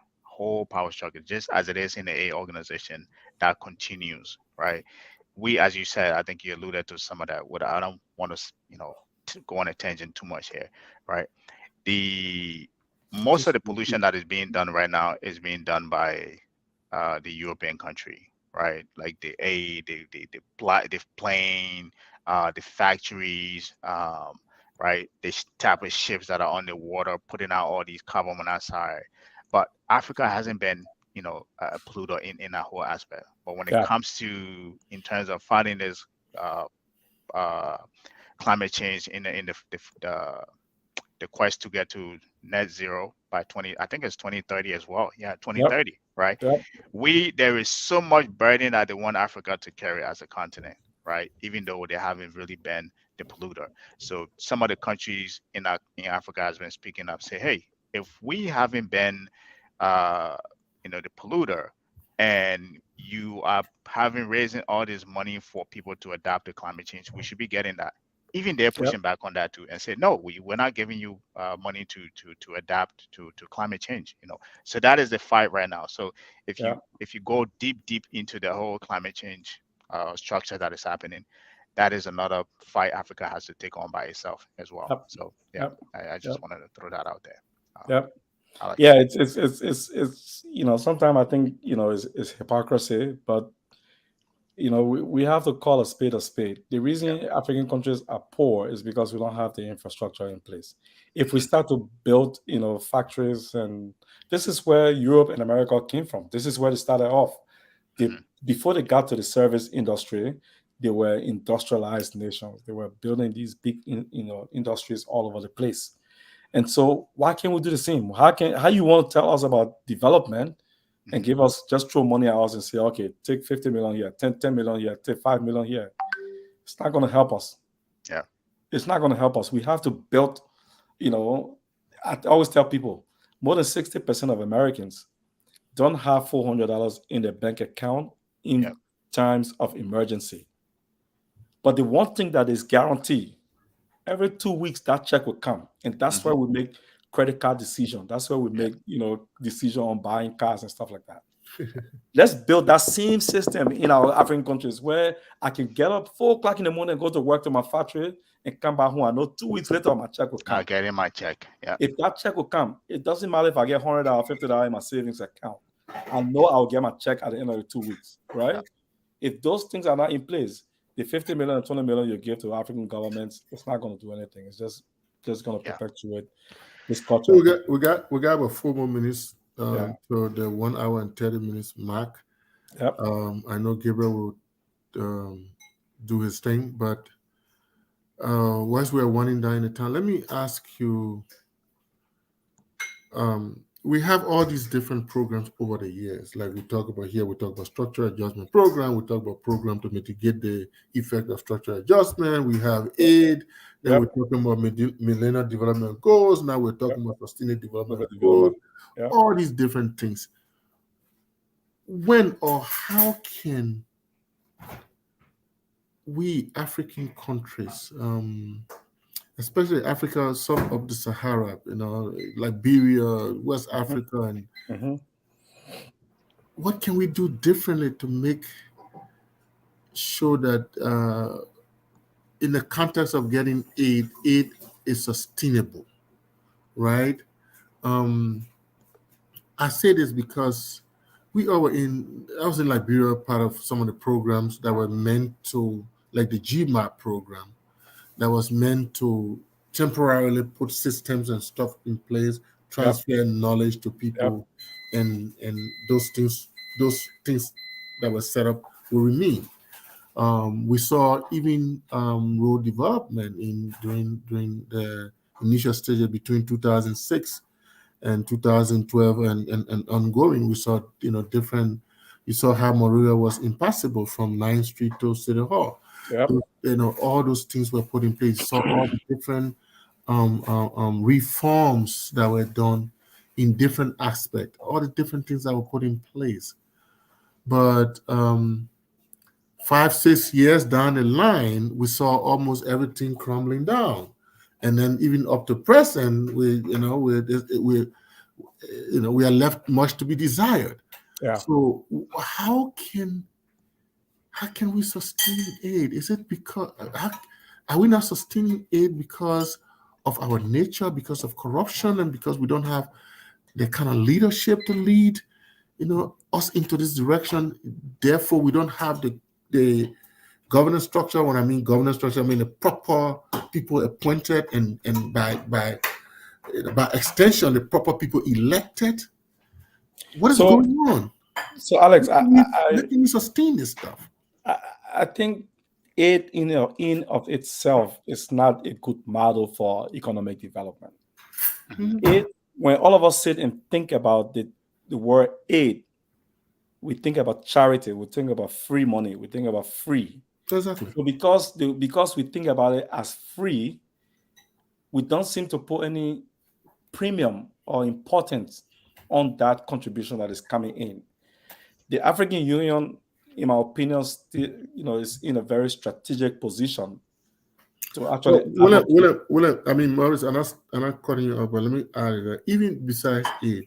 just as it is in the A organization, that continues, right? We, as you said, I think you alluded to some of that. I don't want to go on a tangent too much here, right? The most of the pollution that is being done right now is being done by the European country, right? Like the plane, the factories, right? The type of ships that are on the water putting out all these carbon monoxide. But Africa hasn't been, a polluter in that whole aspect. But when it comes to, in terms of fighting this climate change in the quest to get to net zero by 2030 as well. Yeah, 2030, right? There is so much burden that they want Africa to carry as a continent, right? Even though they haven't really been the polluter. So some of the countries in Africa has been speaking up, say, hey, if we haven't been the polluter, and you are raising all this money for people to adapt to climate change, we should be getting that. Even they're pushing back on that too, and say, no, we're not giving you money to adapt to climate change. So that is the fight right now. So if you go deep into the whole climate change structure that is happening, that is another fight Africa has to take on by itself as well. So I just wanted to throw that out there. It's sometimes I think it's hypocrisy, but we have to call a spade a spade. The reason African countries are poor is because we don't have the infrastructure in place. If we start to build factories, and this is where Europe and America came from, this is where they started off. Before they got to the service industry, they were industrialized nations. They were building these big industries all over the place. And so why can't we do the same? How you want to tell us about development and give us, just throw money at us and say, okay, take 50 million here, 10 million here, take 5 million here. It's not going to help us. Yeah. It's not going to help us. We have to build, I always tell people, more than 60% of Americans don't have $400 in their bank account in times of emergency. But the one thing that is guaranteed, every 2 weeks, that check will come. And that's where we make credit card decision. That's where we make, decision on buying cars and stuff like that. Let's build that same system in our African countries where I can get up 4 o'clock in the morning and go to work to my factory and come back home. I know 2 weeks later my check will come. I get in my check. Yeah. If that check will come, it doesn't matter if I get $100 or $50 in my savings account. I know I'll get my check at the end of the 2 weeks, right? Yeah. If those things are not in place, the 50 million and 20 million you give to African governments, it's not going to do anything. It's just going to perpetuate this culture. So we got about 4 more minutes Yeah. to the 1 hour and 30 minutes mark. Yep. I know Gabriel will do his thing, but once we are winding down the time, let me ask you. We have all these different programs over the years. Like we talk about here, we talk about structural adjustment program. We talk about program to mitigate the effect of structural adjustment. We have aid. Then we're talking about millennial development goals. Now we're talking about sustainable development goals. All these different things. When or how can we African countries, especially Africa, some of the Sahara, Liberia, West Africa, and what can we do differently to make sure that in the context of getting aid is sustainable, right? I say this because I was in Liberia, part of some of the programs that were meant to, like the GMAP program, that was meant to temporarily put systems and stuff in place, transfer knowledge to people, and those things that were set up will remain. We saw even road development during the initial stages between 2006 and 2012 and ongoing. We saw different. You saw how Moria was impassable from 9th Street to City Hall. Yep. All those things were put in place. So all the different reforms that were done in different aspects, all the different things that were put in place. But 5-6 years down the line, we saw almost everything crumbling down, and then even up to present, we are left much to be desired. Yeah. So how can we sustain aid? Is it because are we not sustaining aid because of our nature, because of corruption, and because we don't have the kind of leadership to lead, us into this direction? Therefore, we don't have the governance structure. When I mean governance structure, I mean the proper people appointed and by extension, the proper people elected. What is going on? So, Alex, how can we sustain this stuff? I think aid in of itself is not a good model for economic development. Aid, when all of us sit and think about the word aid, we think about charity, we think about free money, we think about free. Exactly. So because we think about it as free, we don't seem to put any premium or importance on that contribution that is coming in. The African Union, in my opinion, still, is in a very strategic position to actually. I mean, Maurice, I'm not cutting you off, but let me add that even besides aid,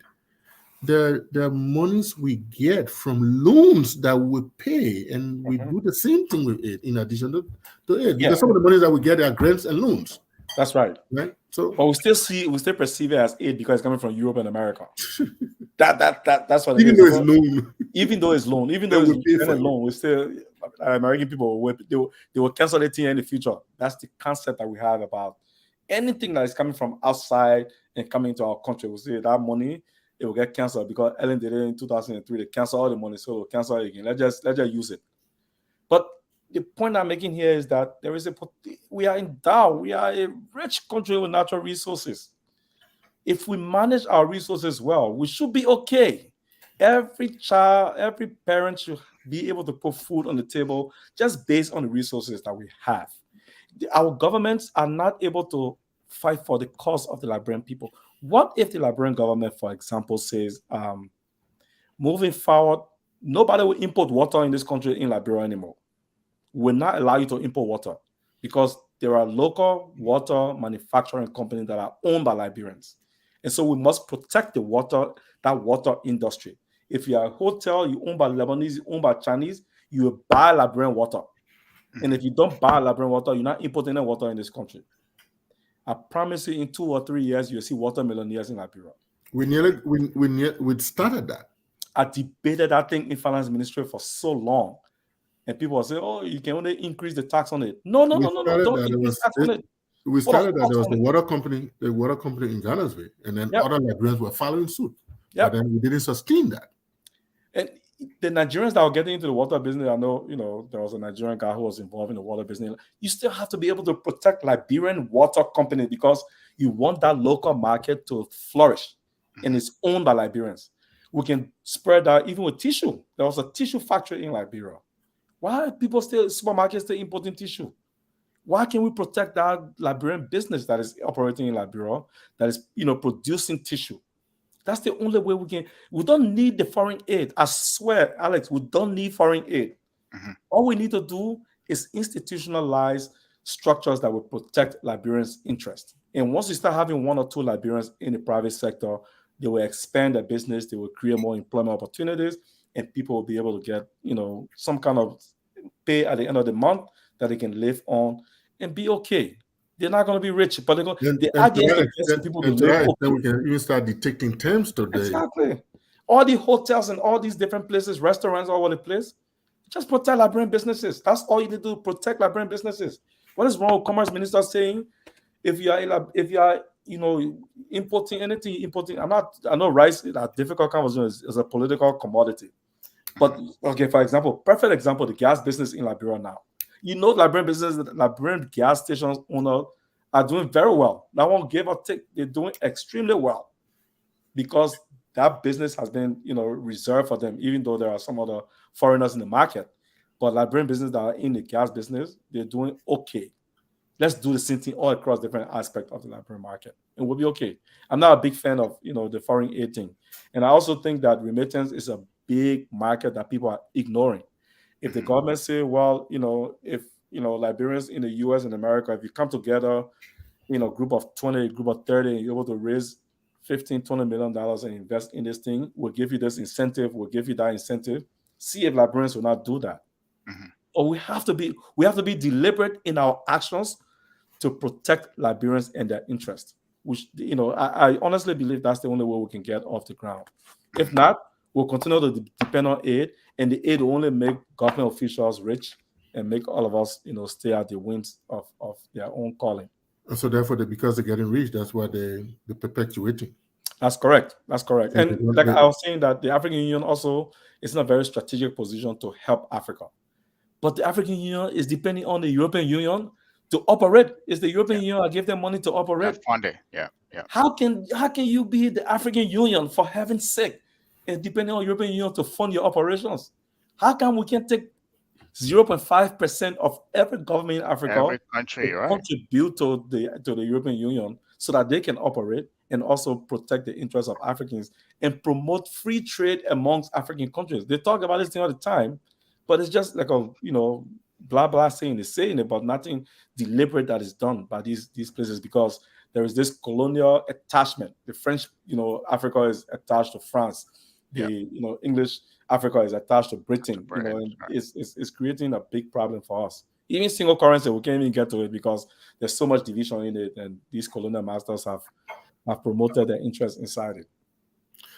there are monies we get from loans that we pay, and we do the same thing with aid in addition to aid. Because some of the monies that we get are grants and loans. That's right. Right. So, but we still perceive it as aid because it's coming from Europe and America. That's what even though it's loan. Even though it's loan, we still American people they will cancel it in the future. That's the concept that we have about anything that is coming from outside and coming to our country. We say that money it will get canceled because Ellen did it in 2003. They cancel all the money, so they'll cancel it again. Let's just use it. But the point I'm making here is that we are endowed. We are a rich country with natural resources. If we manage our resources well, we should be okay. Every child, every parent should be able to put food on the table just based on the resources that we have. Our governments are not able to fight for the cause of the Liberian people. What if the Liberian government, for example, says, moving forward, nobody will import water in this country in Liberia anymore? Will not allow you to import water because there are local water manufacturing companies that are owned by Liberians. And so we must protect that water industry. If you're a hotel, you own by Lebanese, you own by Chinese, you buy Liberian water. And if you don't buy Liberian water, you're not importing any water in this country. I promise you, in 2 or 3 years, you'll see water millionaires in Liberia. We started that. I debated that thing in finance ministry for so long. And people will say, oh, you can only increase the tax on it. No. Don't increase tax on it. We started that. There was the water company in Ghana's way, and then other Liberians were following suit. But then we didn't sustain that. And the Nigerians that were getting into the water business, I know, there was a Nigerian guy who was involved in the water business. You still have to be able to protect Liberian water company because you want that local market to flourish, and it's owned by Liberians. We can spread that even with tissue. There was a tissue factory in Liberia. Why are supermarkets still importing tissue? Why can we protect that Liberian business that is operating in Liberia, that is, producing tissue? That's the only way we can. We don't need the foreign aid. I swear, Alex, we don't need foreign aid. All we need to do is institutionalize structures that will protect Liberians' interests. And once you start having 1 or 2 Liberians in the private sector, they will expand their business, they will create more employment opportunities, and people will be able to get, some kind of pay at the end of the month that they can live on and be okay. They're not going to be rich, but they're going to people to live okay. Then we can even start dictating terms today. Exactly. All the hotels and all these different places, restaurants all over the place, just protect Liberian businesses. That's all you need to do, protect Liberian businesses. What is wrong with Commerce Minister saying if you are importing anything, I know rice is a difficult conversation, is a political commodity. But okay, for example, perfect example, the gas business in Liberia now. Liberian gas stations owners are doing very well. That one give or take, they're doing extremely well because that business has been, reserved for them, even though there are some other foreigners in the market. But Liberian business that are in the gas business, they're doing okay. Let's do the same thing all across different aspects of the Liberian market, and we'll be okay. I'm not a big fan of, the foreign aid thing. And I also think that remittance is a big market that people are ignoring. If the government say, well, if, Liberians in the US and America, if you come together, group of 20, group of 30, and you're able to raise $15-20 million and invest in this thing, we'll give you this incentive, we'll give you that incentive. See if Liberians will not do that. Or we have to be deliberate in our actions to protect Liberians and their interests. Which, I honestly believe that's the only way we can get off the ground. If not, we'll continue to depend on aid, and the aid will only make government officials rich and make all of us, stay at the winds of their own calling. And so therefore, because they're getting rich, that's why they're perpetuating. That's correct. And like I was saying, that the African Union also is in a very strategic position to help Africa. But the African Union is depending on the European Union to operate. It's the European Union that give them money to operate. Funding. Yeah. How can you be the African Union, for heaven's sake, and depending on European Union to fund your operations? How come we can take 0.5% of every government in Africa, every country, right, contribute to the European Union so that they can operate and also protect the interests of Africans and promote free trade amongst African countries? They talk about this thing all the time, but it's just like a blah blah saying it, but nothing deliberate that is done by these places, because there is this colonial attachment. The French, Africa is attached to France. The English Africa is attached to Britain. And it's creating a big problem for us. Even single currency, we can't even get to it because there's so much division in it, and these colonial masters have promoted their interests inside it.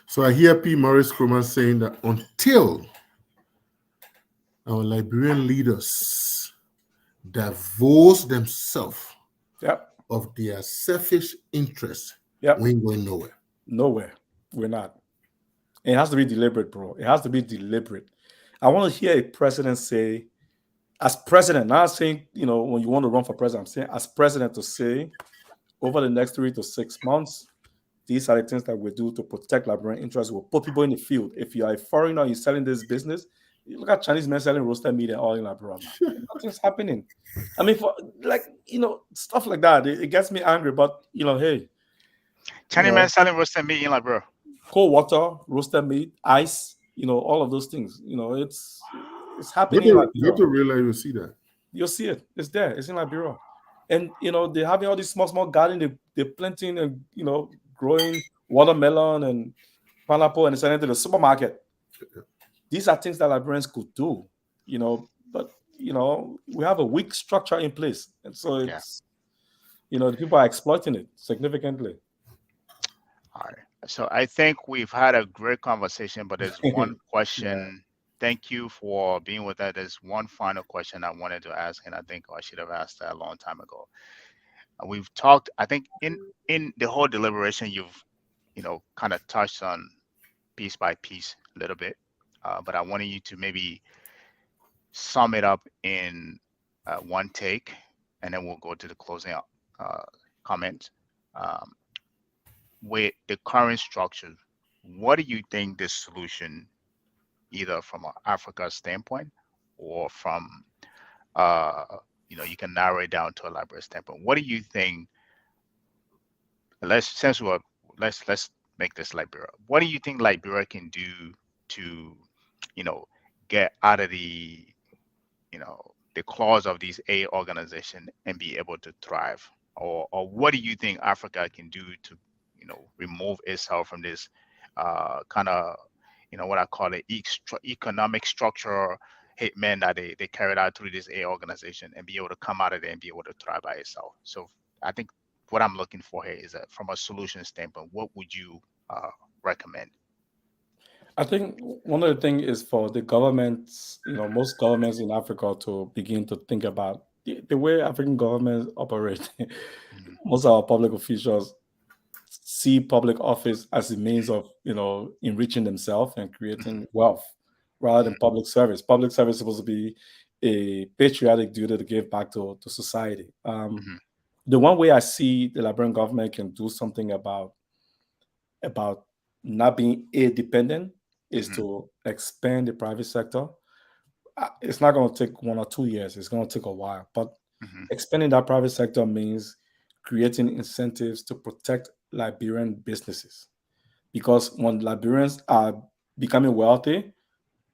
So I hear P. Maurice Kromah saying that until our Liberian leaders divorce themselves of their selfish interests, we ain't going nowhere. Nowhere. We're not. It has to be deliberate, bro. It has to be deliberate. I want to hear a president say, as president, not saying, when you want to run for president, I'm saying as president to say, over the next 3 to 6 months, these are the things that we do to protect Liberian interests. We'll put people in the field. If you are a foreigner, you're selling this business, you look at Chinese men selling roasted meat and all in Liberia. Nothing's happening. I mean, for stuff like that, it gets me angry. But hey, Chinese men selling roasted meat in Liberia. Cold water, roasted meat, ice, all of those things. It's happening. You have to realize you'll see that. You'll see it. It's there. It's in Liberia. And they're having all these small garden. They're planting and growing watermelon and pineapple and sending it to the supermarket. These are things that Liberians could do, but we have a weak structure in place, and so Yeah. the people are exploiting it significantly. All right. So I think we've had a great conversation, but there's one Yeah. question. Thank you for being with us. There's one final question I wanted to ask, and I think I should have asked that a long time ago. We've talked, I think, in the whole deliberation, you've kind of touched on piece by piece a little bit, but I wanted you to maybe sum it up in one take, and then we'll go to the closing uh, comment. Um, with the current structure, what do you think the solution, either from an Africa standpoint or from, uh, you can narrow it down to a Liberia standpoint. What do you think? Since let's make this Liberia. What do you think Liberia can do to, you know, get out of the claws of these aid organization and be able to thrive? Or what do you think Africa can do to, remove itself from this kind of, what I call it economic structure hitman that they carried out through this aid organization and be able to come out of there and be able to thrive by itself? So I think what I'm looking for here is that from a solution standpoint, what would you recommend? I think one of the things is for the governments, most governments in Africa to begin to think about the way African governments operate. Mhm. Most of our public officials see public office as a means of, enriching themselves and Mhm. creating wealth rather than public service. Public service is supposed to be a patriotic duty to give back to society. Mhm. The one way I see the Liberian government can do something about not being aid dependent is Mhm. to expand the private sector. It's not going to take 1 or 2 years. It's going to take a while. But Mhm. expanding that private sector means creating incentives to protect Liberian businesses. Because when Liberians are becoming wealthy,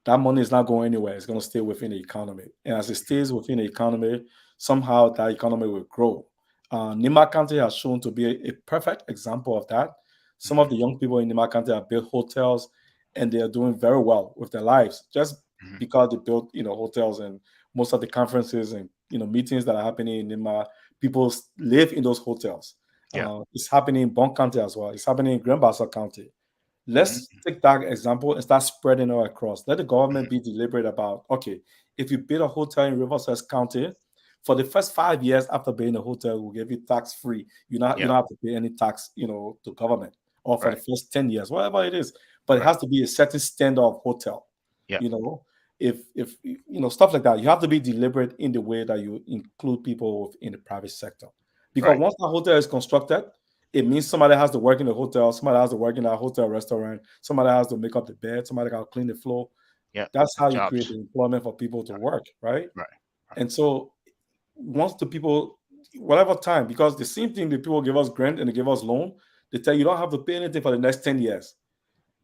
that money is not going anywhere. It's going to stay within the economy. And as it stays within the economy, somehow that economy will grow. Nima County has shown to be a perfect example of that. Some of Mhm. the young people in Nima County have built hotels and they are doing very well with their lives just Mhm. because they built, hotels, and most of the conferences and, meetings that are happening in Nima, people live in those hotels. Yeah. It's happening in Bon County as well. It's happening in Grand Bassa County. Mhm. Let's take that example and start spreading it across. Let the government Mhm. be deliberate about, okay, if you build a hotel in Riverside County, for the first 5 years after building a hotel, we'll give you tax free. You Yeah. don't have to pay any tax, to government, or for the Right. first 10 years, whatever it is. But it Right. has to be a certain standard of hotel. Yeah. You know, if stuff like that, you have to be deliberate in the way that you include people in the private sector. Because Right. once the hotel is constructed, it means somebody has to work in the hotel, somebody has to work in that hotel restaurant, somebody has to make up the bed, somebody got to clean the floor. Yeah. That's how you create Jobs. the employment for people to Right. work, right? Right. Right. And so once the people, whatever time, because the same thing the people give us grant and they give us loan, they tell you don't have to pay anything for the next 10 years.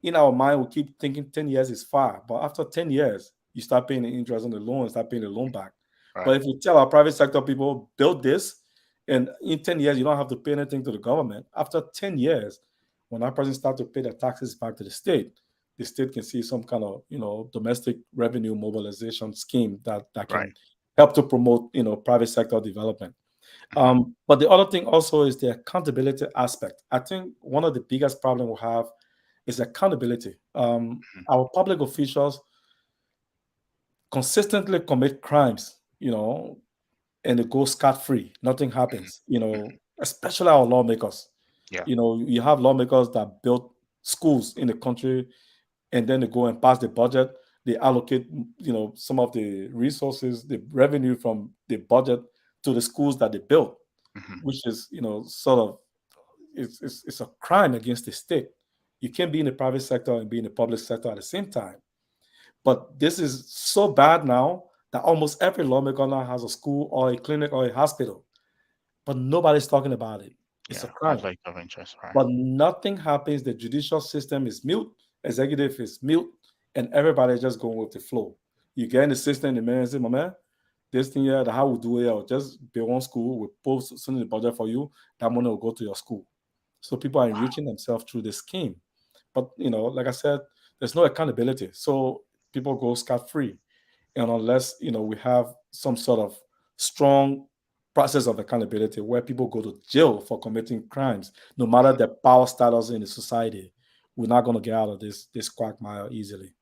In our mind, we keep thinking 10 years is far, but after 10 years, you start paying the interest on the loan and start paying the loan back. Right. But if we tell our private sector people, build this, and in 10 years, you don't have to pay anything to the government. After 10 years, when that person starts to pay their taxes back to the state can see some kind of, domestic revenue mobilization scheme that Right. can help to promote, private sector development. Mhm. But the other thing also is the accountability aspect. I think one of the biggest problems we have is accountability. Mhm. Our public officials consistently commit crimes, and they go scot free. Nothing Mhm. happens, Mhm. especially our lawmakers. Yeah. You have lawmakers that built schools in the country and then they go and pass the budget. They allocate, some of the resources, the revenue from the budget to the schools that they built, Mhm. which is, sort of, it's a crime against the state. You can't be in the private sector and be in the public sector at the same time. But this is so bad now that almost every lawmaker now has a school or a clinic or a hospital, but nobody's talking about it. It's a Yeah. crime. Conflict of interest. Right. But nothing happens. The judicial system is mute, executive is mute, and everybody just going with the flow. You get in the system, the man say, my man, this thing here, how we do it, or just build one school, we post send the budget for you, that money will go to your school. So people are Wow. enriching themselves through the scheme. But like I said, there's no accountability. So people go scot-free. And unless, we have some sort of strong process of accountability where people go to jail for committing crimes, no matter their power status in the society, we're not going to get out of this quagmire easily.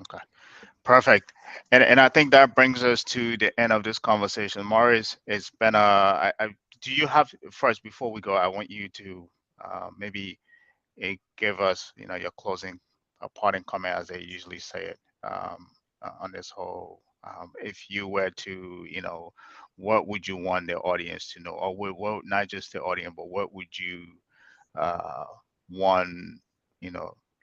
Okay, perfect. And I think that brings us to the end of this conversation. Maurice, it's been do you have, first, before we go, I want you to maybe give us, your closing, parting comment, as they usually say it, on this whole. If you were to, what would you want the audience to know, or what, not just the audience, but what would you want,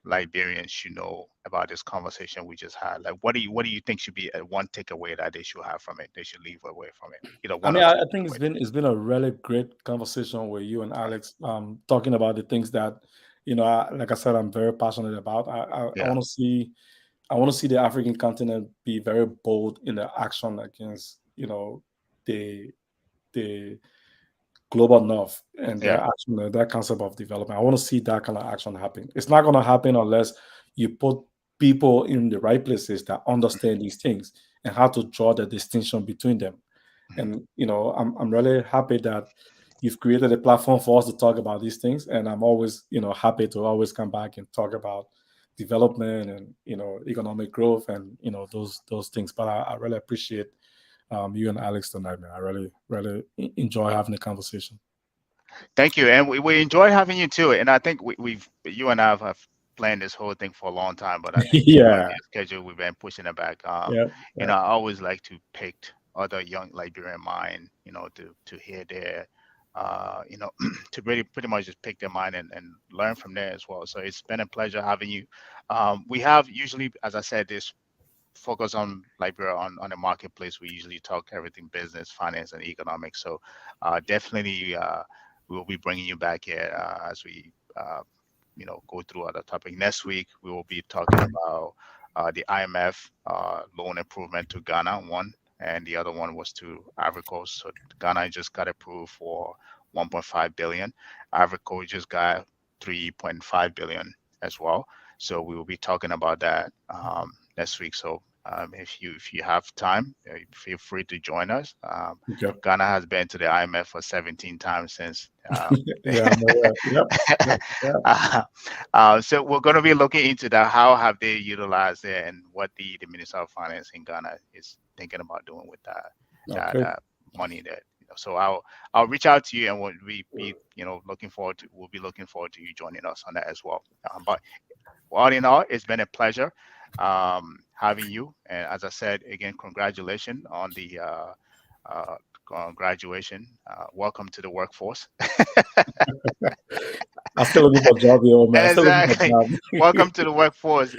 Liberians should know about this conversation we just had? Like, what do you think should be one takeaway that they should have from it? They should leave away from it. I One mean, or I two think takeaways. it's been a really great conversation with you and Alex, talking about the things that, like I said, I'm very passionate about. I Yeah. want to see the African continent be very bold in their action against, the global north and their Yeah. action, that concept of development. I want to see that kind of action happen. It's not going to happen unless you put people in the right places that understand these things and how to draw the distinction between them. And I'm really happy that you've created a platform for us to talk about these things. And I'm always happy to always come back and talk about development and economic growth and those things. But I really appreciate you and Alex tonight, man. I really enjoy having a conversation. Thank you, and we enjoy having you too. And I think you and I have planned this whole thing for a long time, but I think because of Yeah, your schedule, we've been pushing it back. yeah, yeah. I always like to pick other young Liberian mind, to hear their, to really pretty much just pick their mind and learn from there as well. So it's been a pleasure having you. We have usually, as I said, this focus on Liberia on the marketplace. We usually talk everything business, finance, and economics. So definitely we'll be bringing you back here as we go through other topic. Next week we will be talking about the IMF loan improvement to Ghana, one, and the other one was to Ivory Coast. So Ghana just got approved for 1.5 billion. Ivory Coast just got 3.5 billion as well. So we will be talking about that next week. So if you have time, feel free to join us. Okay. Ghana has been to the IMF for 17 times since. Yeah, yep. So we're going to be looking into that. How have they utilized it, and what the Minister of Finance in Ghana is thinking about doing with that money there. So I'll reach out to you, and we'll be looking forward to you joining us on that as well. But all in all, it's been a pleasure having you. And as I said, again, congratulations on the graduation. Welcome to the workforce. I'm still looking for a job, man. Exactly. Welcome to the workforce.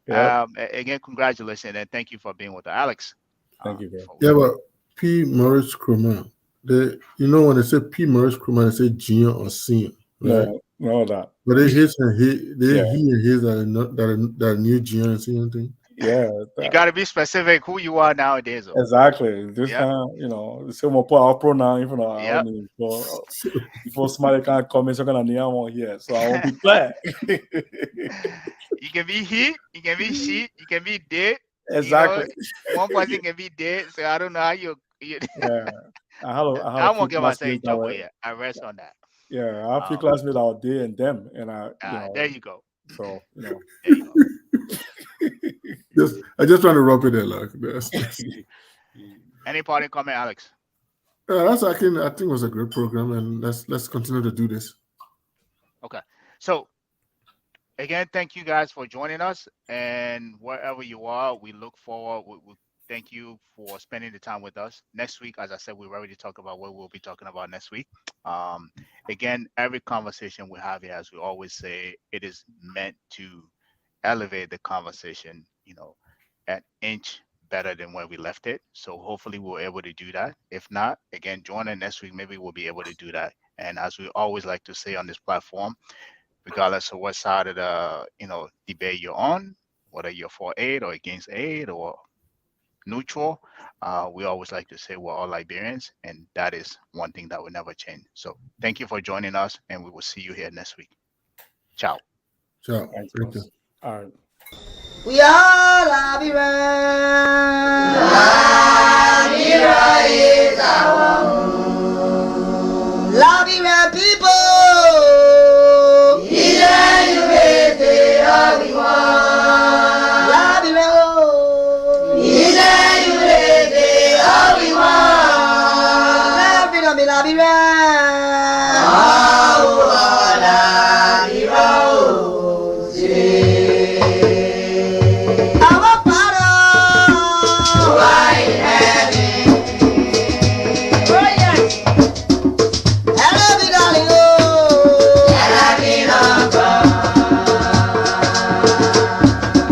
Yeah. Again, congratulations, and thank you for being with us, Alex. Thank you, bro. Yeah, but P. Maurice Kromah, when they say P. Maurice Kromah, they say junior or senior, right? No, that. But they his and he and his are not that new junior and senior thing. Yeah, you got to be specific who you are nowadays. Though. Exactly. This time, say more power pronoun, even though I mean, before somebody can't come in, so gonna near one here. So I won't be glad. You can be he, you can be she, you can be dead. Exactly. One person can be dead, so I don't know how you. Yeah, I won't get myself in trouble here. I rest on that. Yeah, I have a few classmates out there and them, and there you go. So there you go. I just trying to rub it in, like this. Any parting comment, Alex? I think it was a great program, and let's continue to do this. Okay, so again, thank you guys for joining us, and wherever you are, we look forward. We thank you for spending the time with us. Next week, as I said, we've already talked about what we'll be talking about next week. Again, every conversation we have here, as we always say, it is meant to elevate the conversation, an inch better than where we left it. So hopefully we're able to do that. If not, again, join us next week. Maybe we'll be able to do that. And as we always like to say on this platform, regardless of what side of the debate you're on, whether you're for aid or against aid or neutral, we always like to say we're all Liberians, and that is one thing that will never change. So thank you for joining us, and we will see you here next week. Ciao. Ciao. Thank you. All right. We are Labira. Labira is our home. Labira people. Labira.